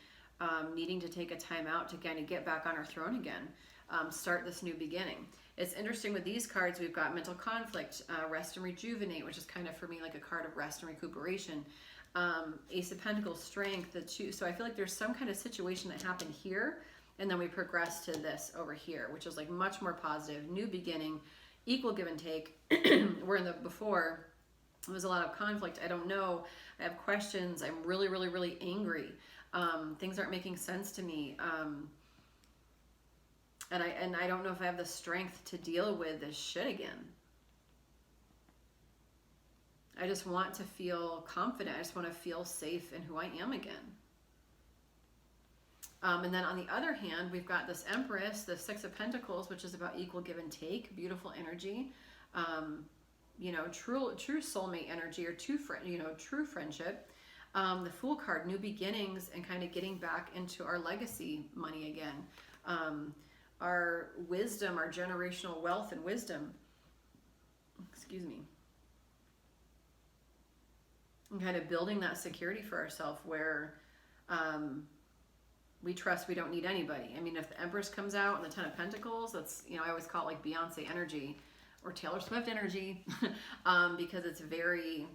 [SPEAKER 1] needing to take a time out to kind of get back on her throne again, start this new beginning. It's interesting with these cards, we've got mental conflict, rest and rejuvenate, which is kind of for me like a card of rest and recuperation. Ace of Pentacles, strength, the 2. So I feel like there's some kind of situation that happened here, and then we progress to this over here, which is like much more positive, new beginning, equal give and take. Where in the before, there was a lot of conflict. I don't know. I have questions. I'm really, really, really angry. Things aren't making sense to me. And I don't know if I have the strength to deal with this shit again. I just want to feel confident. I just want to feel safe in who I am again. And then on the other hand, we've got this Empress, the Six of Pentacles, which is about equal give and take, beautiful energy, you know, true soulmate energy, or true friendship. The Fool card, new beginnings, and kind of getting back into our legacy money again. Our wisdom, our generational wealth and wisdom. Excuse me. And kind of building that security for ourselves where we trust we don't need anybody. I mean, if the Empress comes out and the Ten of Pentacles, that's, you know, I always call it like Beyonce energy or Taylor Swift energy, because it's very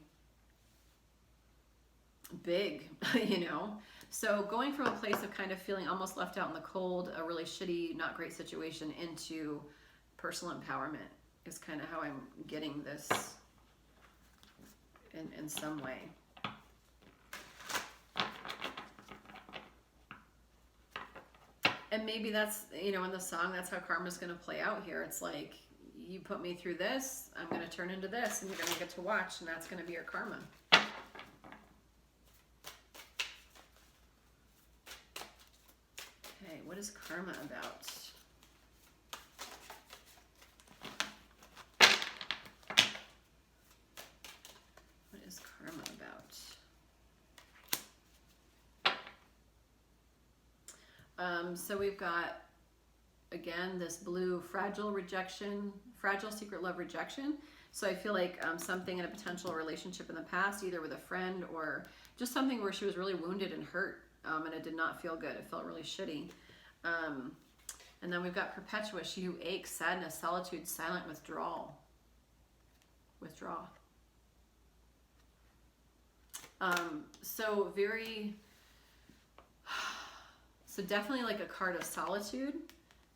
[SPEAKER 1] big, you know. So going from a place of kind of feeling almost left out in the cold, a really shitty, not great situation, into personal empowerment is kind of how I'm getting this in some way. And maybe that's, you know, in the song, that's how karma's going to play out here. It's like, you put me through this, I'm going to turn into this, and you're going to get to watch, and that's going to be your karma. Okay, what is karma about? What is karma about? So we've got, again, this blue fragile rejection, fragile secret love rejection. So I feel like something in a potential relationship in the past, either with a friend or just something where she was really wounded and hurt, and it did not feel good. It felt really shitty. And then we've got Perpetua, she who aches, sadness, solitude, silent withdrawal. So very, so definitely like a card of solitude.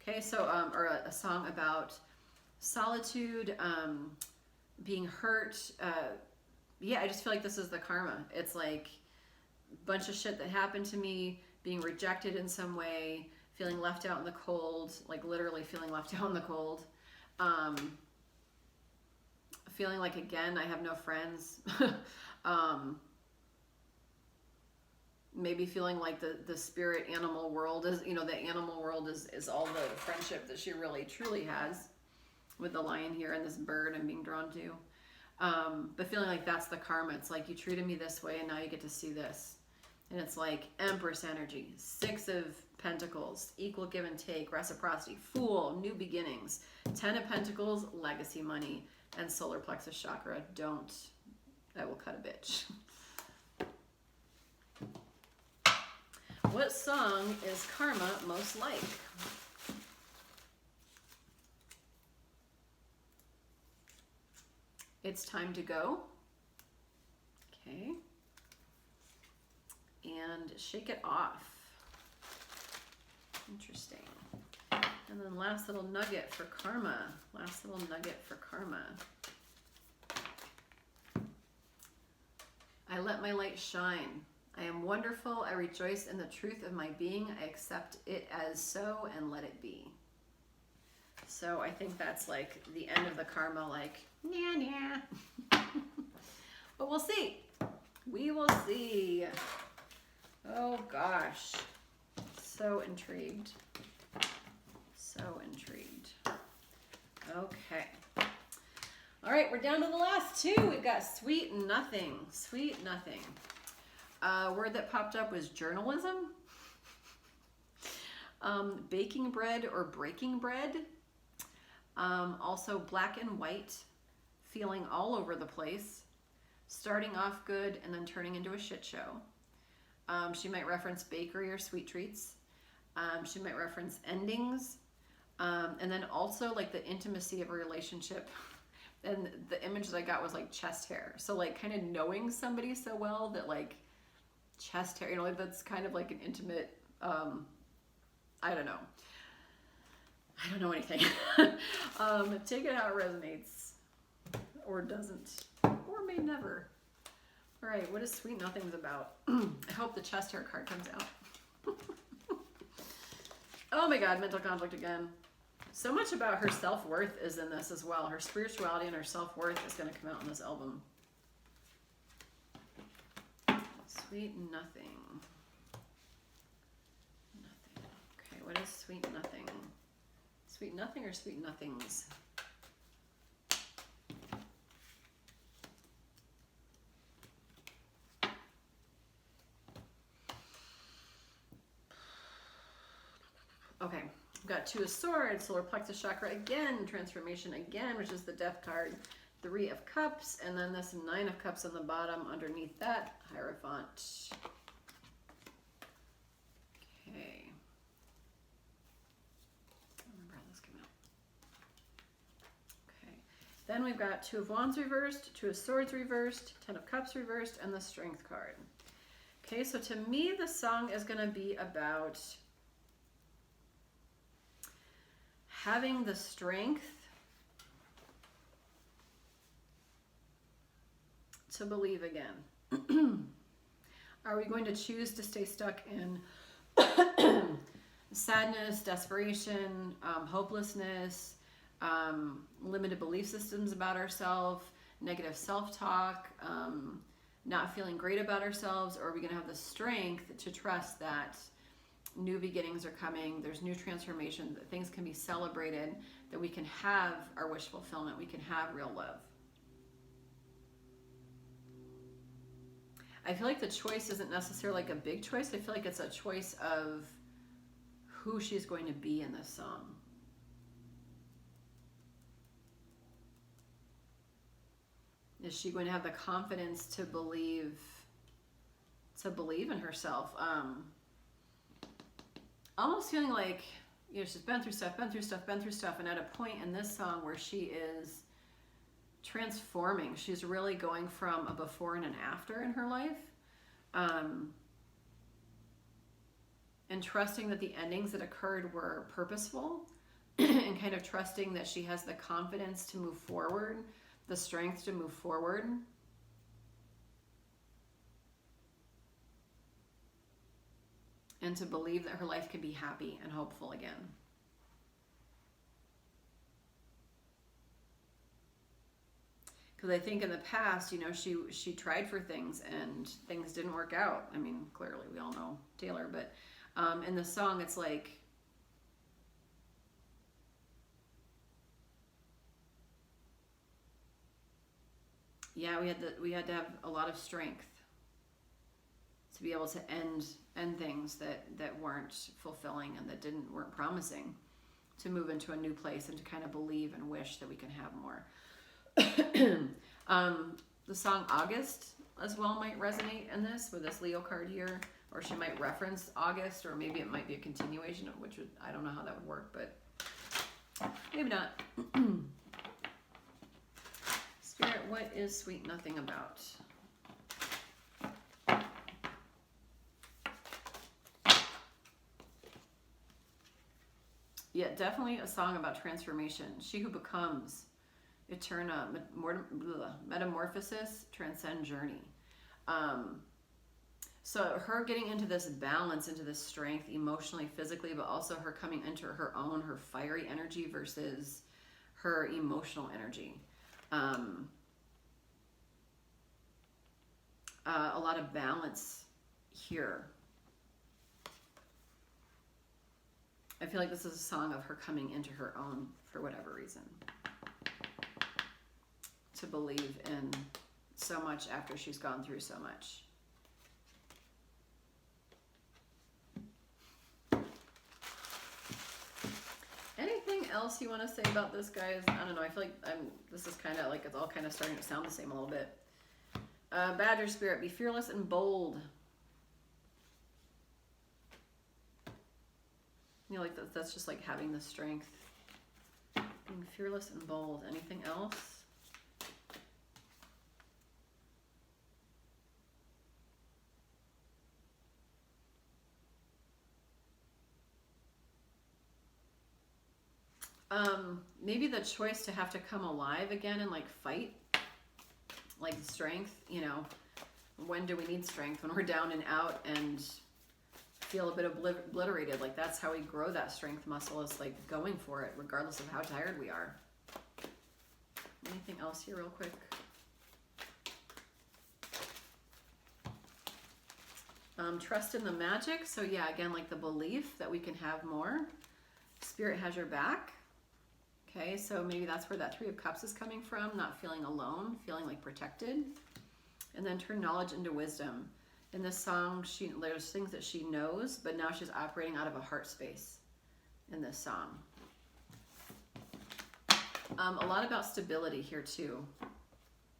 [SPEAKER 1] Okay, so, or a song about solitude, being hurt. Yeah, I just feel like this is the karma. It's like a bunch of shit that happened to me, being rejected in some way, feeling left out in the cold, like literally feeling left out in the cold. Feeling like, again, I have no friends. Maybe feeling like the spirit animal world is, you know, the animal world is all the friendship that she really truly has with the lion here and this bird I'm being drawn to. But feeling like that's the karma. It's like, you treated me this way and now you get to see this. And it's like Empress energy, Six of Pentacles, equal give and take, reciprocity, Fool, new beginnings, Ten of Pentacles, legacy money, and solar plexus chakra. I will cut a bitch. What song is karma most like? It's Time to Go. Okay. And Shake It Off. Interesting. And then last little nugget for karma. Last little nugget for karma. I let my light shine. I am wonderful. I rejoice in the truth of my being. I accept it as so and let it be. So I think that's like the end of the karma, like, nah, nah. But we'll see. We will see. Oh gosh. So intrigued. So intrigued. Okay. All right, we're down to the last two. We've got Sweet Nothing. Sweet Nothing. Word that popped up was journalism. Baking bread or breaking bread. Also black and white, feeling all over the place, starting off good and then turning into a shit show. She might reference bakery or sweet treats. She might reference endings. And then also like the intimacy of a relationship. And the image that I got was like chest hair. So like kind of knowing somebody so well that like chest hair, you know, like that's kind of like an intimate, I don't know. I don't know anything. Take it how it resonates or doesn't, or may never. All right, what is Sweet Nothings about? I hope the chest hair card comes out. Oh my God, mental conflict again. So much about her self-worth is in this as well. Her spirituality and her self-worth is going to come out in this album. Sweet Nothing. Nothing. is sweet nothing? Sweet nothing or sweet nothings? Okay, we've got Two of Swords, solar plexus chakra again, transformation again, which is the Death card, Three of Cups, and then this Nine of Cups on the bottom underneath that, Hierophant. Okay. I remember how this came out. Okay. Then we've got Two of Wands reversed, Two of Swords reversed, Ten of Cups reversed, and the Strength card. Okay, so to me, the song is going to be about having the strength to believe again. Are we going to choose to stay stuck in sadness, desperation, hopelessness, limited belief systems about ourselves, negative self-talk, not feeling great about ourselves? Or are we going to have the strength to trust that new beginnings are coming, there's new transformation, that things can be celebrated, that we can have our wish fulfillment, we can have real love? I feel like the choice isn't necessarily like a big choice. I feel like it's a choice of who she's going to be in this song. Is she going to have the confidence to believe in herself? Almost feeling like, you know, she's been through stuff, and at a point in this song where she is transforming, she's really going from a before and an after in her life, and trusting that the endings that occurred were purposeful, and kind of trusting that she has the confidence to move forward, the strength to move forward. And to believe that her life can be happy and hopeful again. Because I think in the past, you know, she tried for things and things didn't work out. I mean, clearly we all know Taylor, but in the song it's like, yeah, we had to have a lot of strength to be able to end things that weren't fulfilling and that weren't promising, to move into a new place and to kind of believe and wish that we can have more. The song August as well might resonate in this, with this Leo card here, or she might reference August, or maybe it might be a continuation of which I don't know how that would work, but maybe not. Spirit, what is Sweet Nothing about? Yeah, definitely a song about transformation. She who becomes, eterna, metamorphosis, transcend journey. So her getting into this balance, into this strength emotionally, physically, but also her coming into her own, her fiery energy versus her emotional energy. A lot of balance here. I feel like this is a song of her coming into her own for whatever reason. To believe in so much after she's gone through so much. Anything else you want to say about this, guys? I don't know. I feel like this is kind of like it's all kind of starting to sound the same a little bit. Badger Spirit, be fearless and bold. You know, like that's just like having the strength. Being fearless and bold. Anything else? Maybe the choice to have to come alive again and like fight. Like strength, you know. When do we need strength? When we're down and out and feel a bit obliterated. Like that's how we grow that strength muscle, is like going for it regardless of how tired we are. Anything else here real quick? Trust in the magic. So yeah, again, like the belief that we can have more. Spirit has your back. Okay, so maybe that's where that Three of Cups is coming from, not feeling alone, feeling like protected. And then turn knowledge into wisdom. In this song, there's things that she knows, but now she's operating out of a heart space in this song. A lot about stability here too.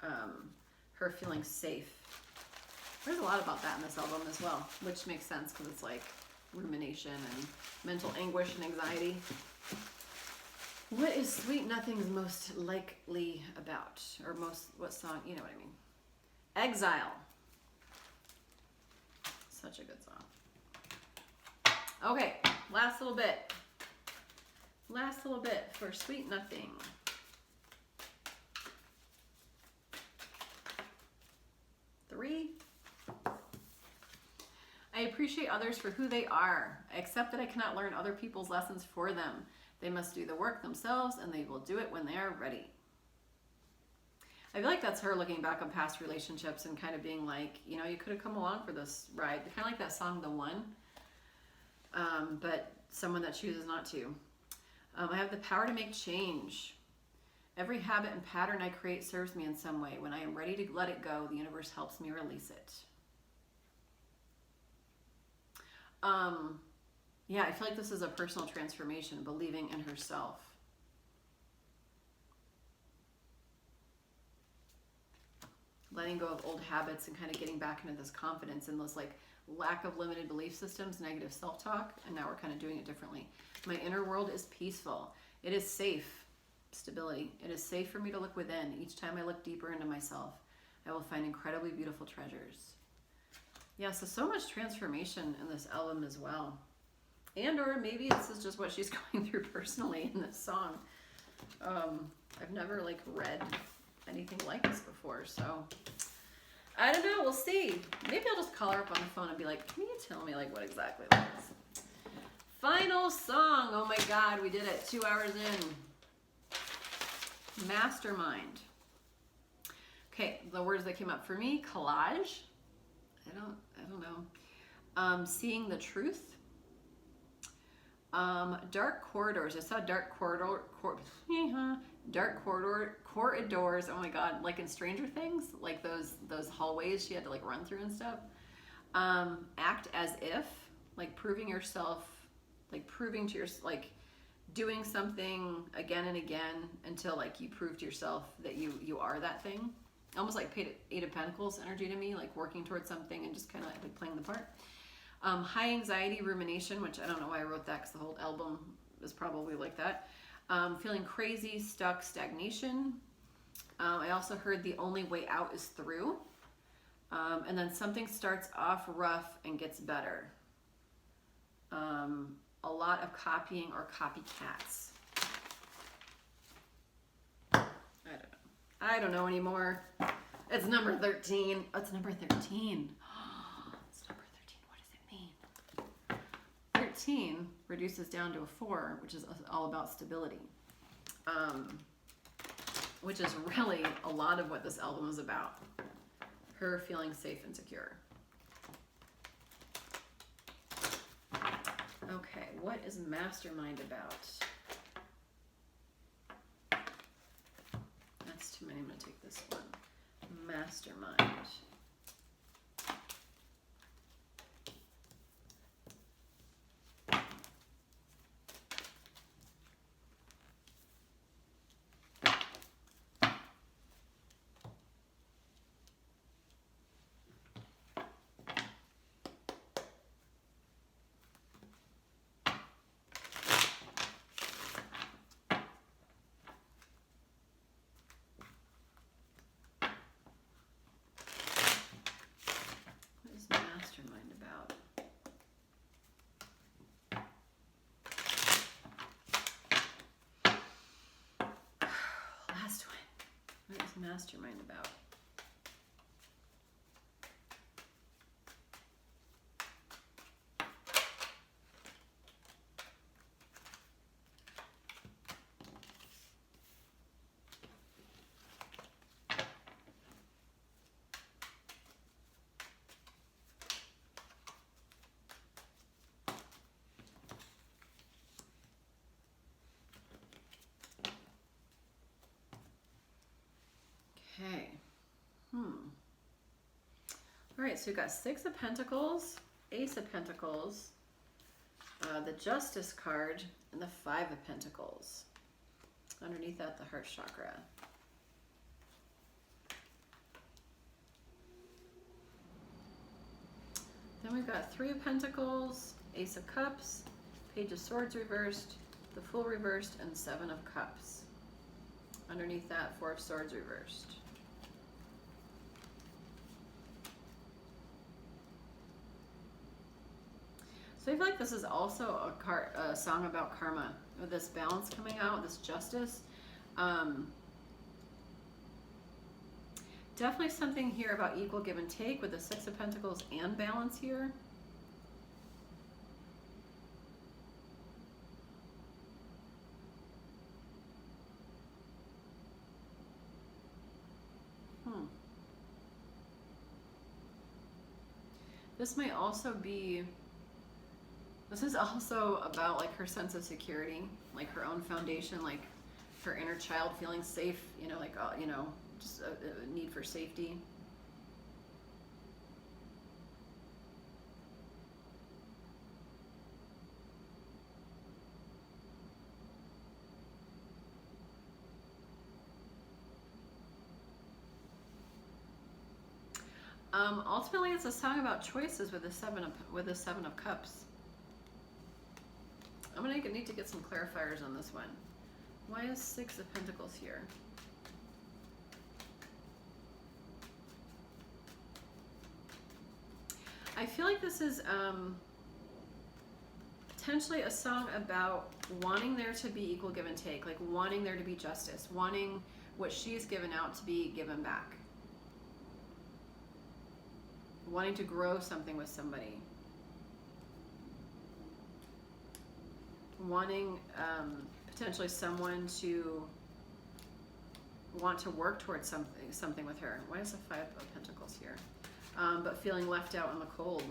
[SPEAKER 1] Her feeling safe. There's a lot about that in this album as well, which makes sense because it's like rumination and mental anguish and anxiety. What is Sweet Nothing's most likely about? Or what song? You know what I mean. Exile. Such a good song. Okay, last little bit. Last little bit for Sweet Nothing. Three. I appreciate others for who they are. I accept that I cannot learn other people's lessons for them. They must do the work themselves, and they will do it when they are ready. I feel like that's her looking back on past relationships and kind of being like, you know, you could have come along for this ride. Kind of like that song, The One, but someone that chooses not to. I have the power to make change. Every habit and pattern I create serves me in some way. When I am ready to let it go, the universe helps me release it. Yeah, I feel like this is a personal transformation, believing in herself. Letting go of old habits and kind of getting back into this confidence and this like lack of limited belief systems, negative self-talk, and now we're kind of doing it differently. My inner world is peaceful. It is safe. Stability. It is safe for me to look within. Each time I look deeper into myself, I will find incredibly beautiful treasures. Yeah, so much transformation in this album as well. And or maybe this is just what she's going through personally in this song. I've never like read anything like this before, so I don't know, we'll see. Maybe I'll just call her up on the phone and be like, can you tell me like what exactly that is? Final song. Oh my god, we did it. 2 hours in. Mastermind. Okay, the words that came up for me: collage. I don't know. Seeing the truth. Dark corridors. I saw dark corridors. Oh my god, like in Stranger Things, like those hallways she had to like run through and stuff. Act as if, like proving yourself, like proving to yourself, like doing something again and again until like you prove to yourself that you are that thing. Almost like Eight of Pentacles energy to me, like working towards something and just kind of like playing the part. High anxiety, rumination, which I don't know why I wrote that because the whole album is probably like that. Feeling crazy, stuck, stagnation. I also heard the only way out is through. And then something starts off rough and gets better. A lot of copying or copycats. I don't know anymore. It's number 13. Oh, it's number 13. It's number 13. What does it mean? 13 reduces down to a 4, which is all about stability. Which is really a lot of what this album is about. Her feeling safe and secure. Okay, what is Mastermind about? That's too many. I'm going to take this one. Mastermind. Mastermind about? Last one. What is Mastermind about? All right, so we've got Six of Pentacles, Ace of Pentacles, the Justice card, and the Five of Pentacles. Underneath that, the heart chakra. Then we've got Three of Pentacles, Ace of Cups, Page of Swords reversed, the Fool reversed, and Seven of Cups. Underneath that, Four of Swords reversed. So I feel like this is also a song about karma, with this balance coming out, this justice. Definitely something here about equal give and take with the Six of Pentacles and balance here. This might also be, this is also about like her sense of security, like her own foundation, like her inner child feeling safe, you know, like, you know, just a need for safety. Ultimately, it's a song about choices with the Seven of Cups. I'm gonna need to get some clarifiers on this one. Why is Six of Pentacles here? I feel like this is potentially a song about wanting there to be equal give and take, like wanting there to be justice, wanting what she's given out to be given back. Wanting to grow something with somebody. Wanting potentially someone to want to work towards something with her. Why is the Five of Pentacles here? But feeling left out in the cold.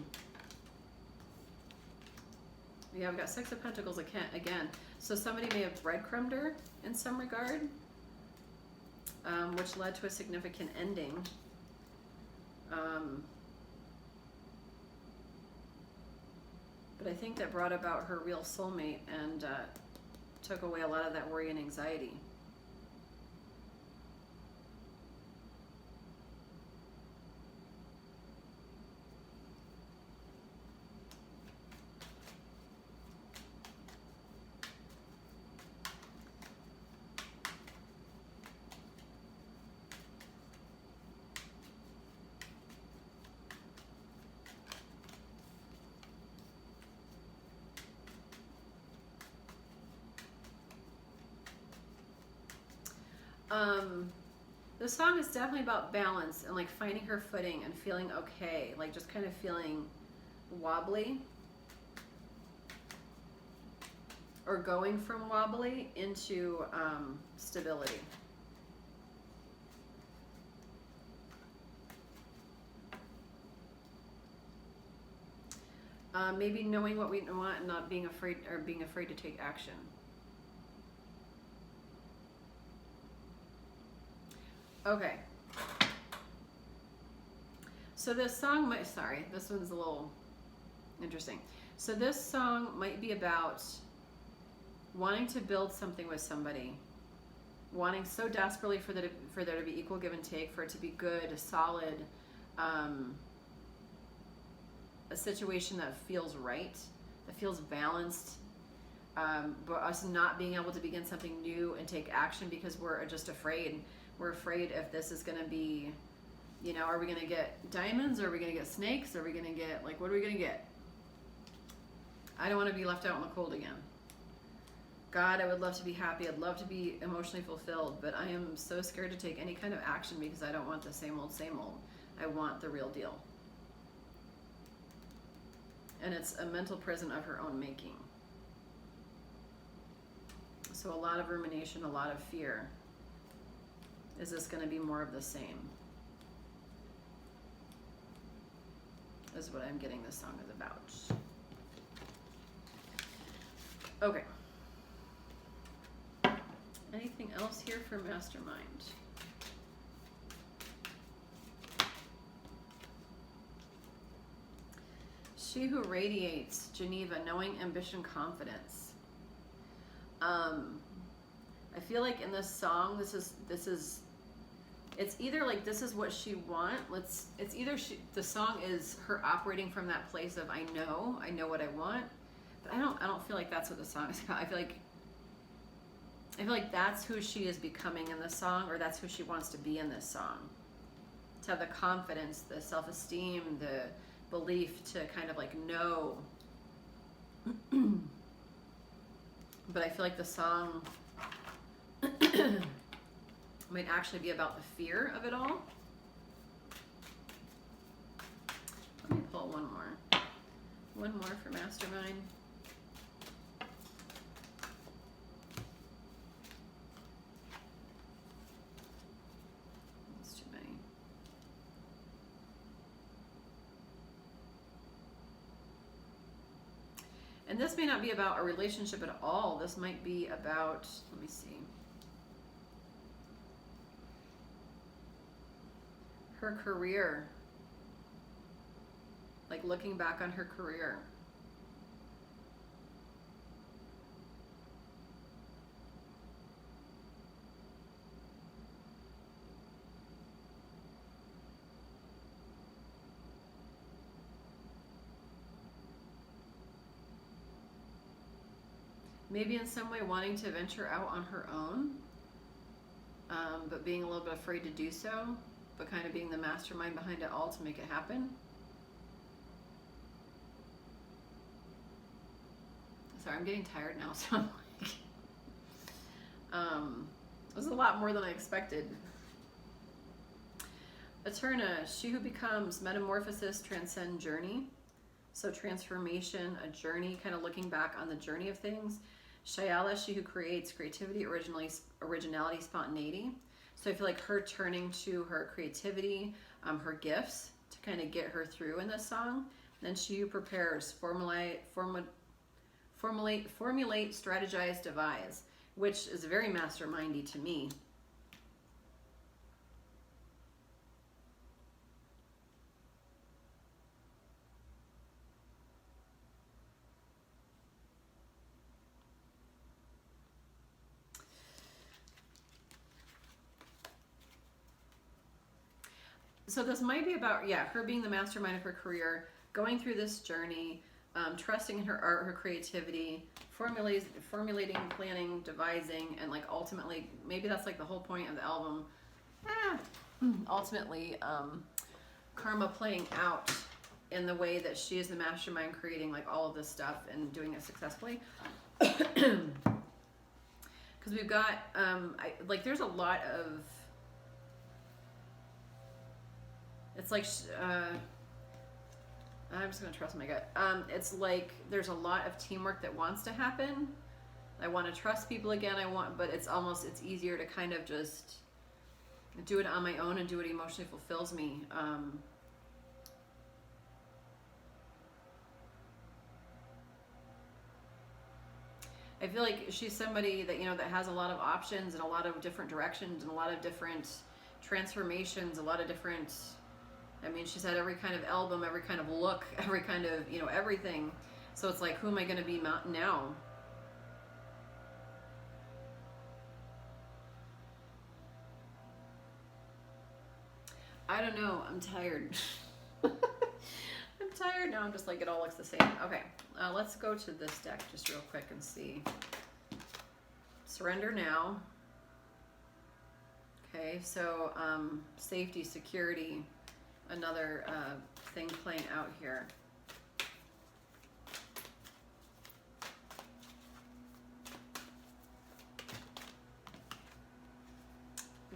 [SPEAKER 1] Yeah, I've got Six of Pentacles again. So somebody may have breadcrumbed her in some regard, which led to a significant ending. But I think that brought about her real soulmate and took away a lot of that worry and anxiety. The song is definitely about balance and like finding her footing and feeling okay, like just kind of feeling wobbly or going from wobbly into stability. Maybe knowing what we want and not being afraid to take action. Okay. So this song might, sorry, this one's a little interesting. So this song might be about wanting to build something with somebody, wanting so desperately for there to be equal give and take, for it to be good, solid, a situation that feels right, that feels balanced, but us not being able to begin something new and take action because we're just afraid. We're afraid if this is going to be, you know, are we going to get diamonds? Or are we going to get snakes? Are we going to get, like, what are we going to get? I don't want to be left out in the cold again. God, I would love to be happy. I'd love to be emotionally fulfilled, but I am so scared to take any kind of action because I don't want the same old, same old. I want the real deal. And it's a mental prison of her own making. So a lot of rumination, a lot of fear. Is this going to be more of the same? Is what I'm getting this song is about. Okay. Anything else here for Mastermind? She who radiates, Geneva, knowing, ambition, confidence. I feel like in this song, this is it's either like this is what she wants. It's either the song is her operating from that place of I know what I want, but I don't feel like that's what the song is about. I feel like that's who she is becoming in this song, or that's who she wants to be in this song. To have the confidence, the self-esteem, the belief to kind of like know. But I feel like the song might actually be about the fear of it all. Let me pull one more. One more for Mastermind. That's too many. And this may not be about a relationship at all. This might be about, let me see. Her career. Like looking back on her career. Maybe in some way wanting to venture out on her own, but being a little bit afraid to do so, but kind of being the mastermind behind it all to make it happen. Sorry, I'm getting tired now, so I'm like, this is a lot more than I expected. Eterna, she who becomes, metamorphosis, transcend, journey. So transformation, a journey, kind of looking back on the journey of things. Shayala, she who creates, creativity, originality, spontaneity. So I feel like her turning to her creativity, her gifts to kind of get her through in this song. Then she who prepares, formulate, strategize, devise, which is very mastermindy to me. So this might be about, yeah, her being the mastermind of her career, going through this journey, trusting in her art, her creativity, formulating, planning, devising, and like ultimately, maybe that's like the whole point of the album. Ultimately, karma playing out in the way that she is the mastermind creating like all of this stuff and doing it successfully. Because we've got, there's a lot of, it's like, I'm just going to trust my gut. It's like there's a lot of teamwork that wants to happen. I want to trust people again. But it's easier to kind of just do it on my own and do what emotionally fulfills me. I feel like she's somebody that, that has a lot of options and a lot of different directions and a lot of different transformations, a lot of different, she's had every kind of album, every kind of look, every kind of, everything. So it's like, who am I going to be now? I don't know. I'm tired. I'm tired now. I'm just like, it all looks the same. Okay. Let's go to this deck just real quick and see. Surrender now. Okay. So, safety, security, another thing playing out here.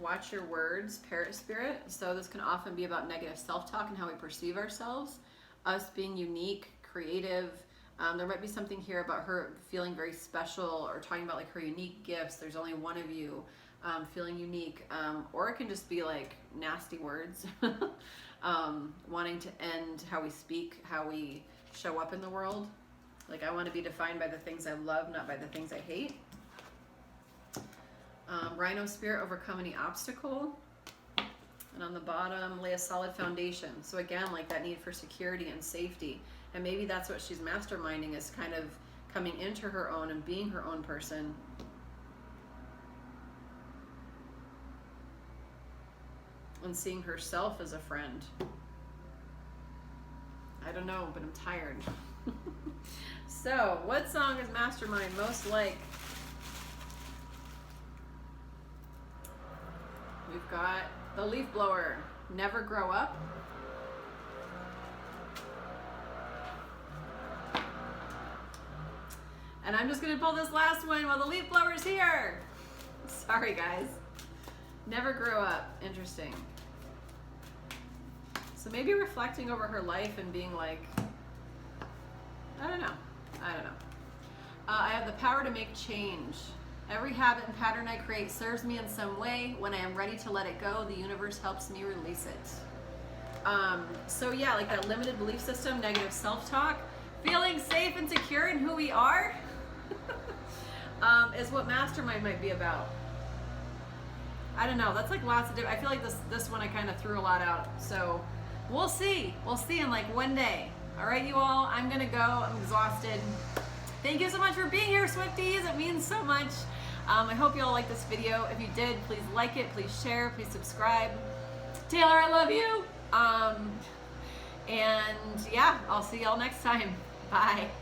[SPEAKER 1] Watch your words, parrot spirit. So this can often be about negative self-talk and how we perceive ourselves, us being unique, creative. There might be something here about her feeling very special or talking about like her unique gifts. There's only one of you, feeling unique. Or it can just be like nasty words. Wanting to end how we speak, how we show up in the world. Like, I want to be defined by the things I love, not by the things I hate. Rhino spirit, overcome any obstacle. And on the bottom, lay a solid foundation. So again, like that need for security and safety. And maybe that's what she's masterminding, is kind of coming into her own and being her own person. And seeing herself as a friend. I don't know, but I'm tired. So, what song is Mastermind most like? We've got The Leaf Blower, Never Grow Up. And I'm just gonna pull this last one while the leaf blower's here. Sorry guys. Never Grow Up, interesting. So maybe reflecting over her life and being like, I don't know. I have the power to make change. Every habit and pattern I create serves me in some way. When I am ready to let it go, the universe helps me release it. So yeah, like that limited belief system, negative self-talk, feeling safe and secure in who we are is what Mastermind might be about. I don't know. That's like lots of different. I feel like this one I kind of threw a lot out. So we'll see. We'll see in like one day. All right, you all. I'm gonna go. I'm exhausted. Thank you so much for being here, Swifties. It means so much. I hope you all liked this video. If you did, please like it. Please share. Please subscribe. Taylor, I love you. And yeah, I'll see y'all next time. Bye.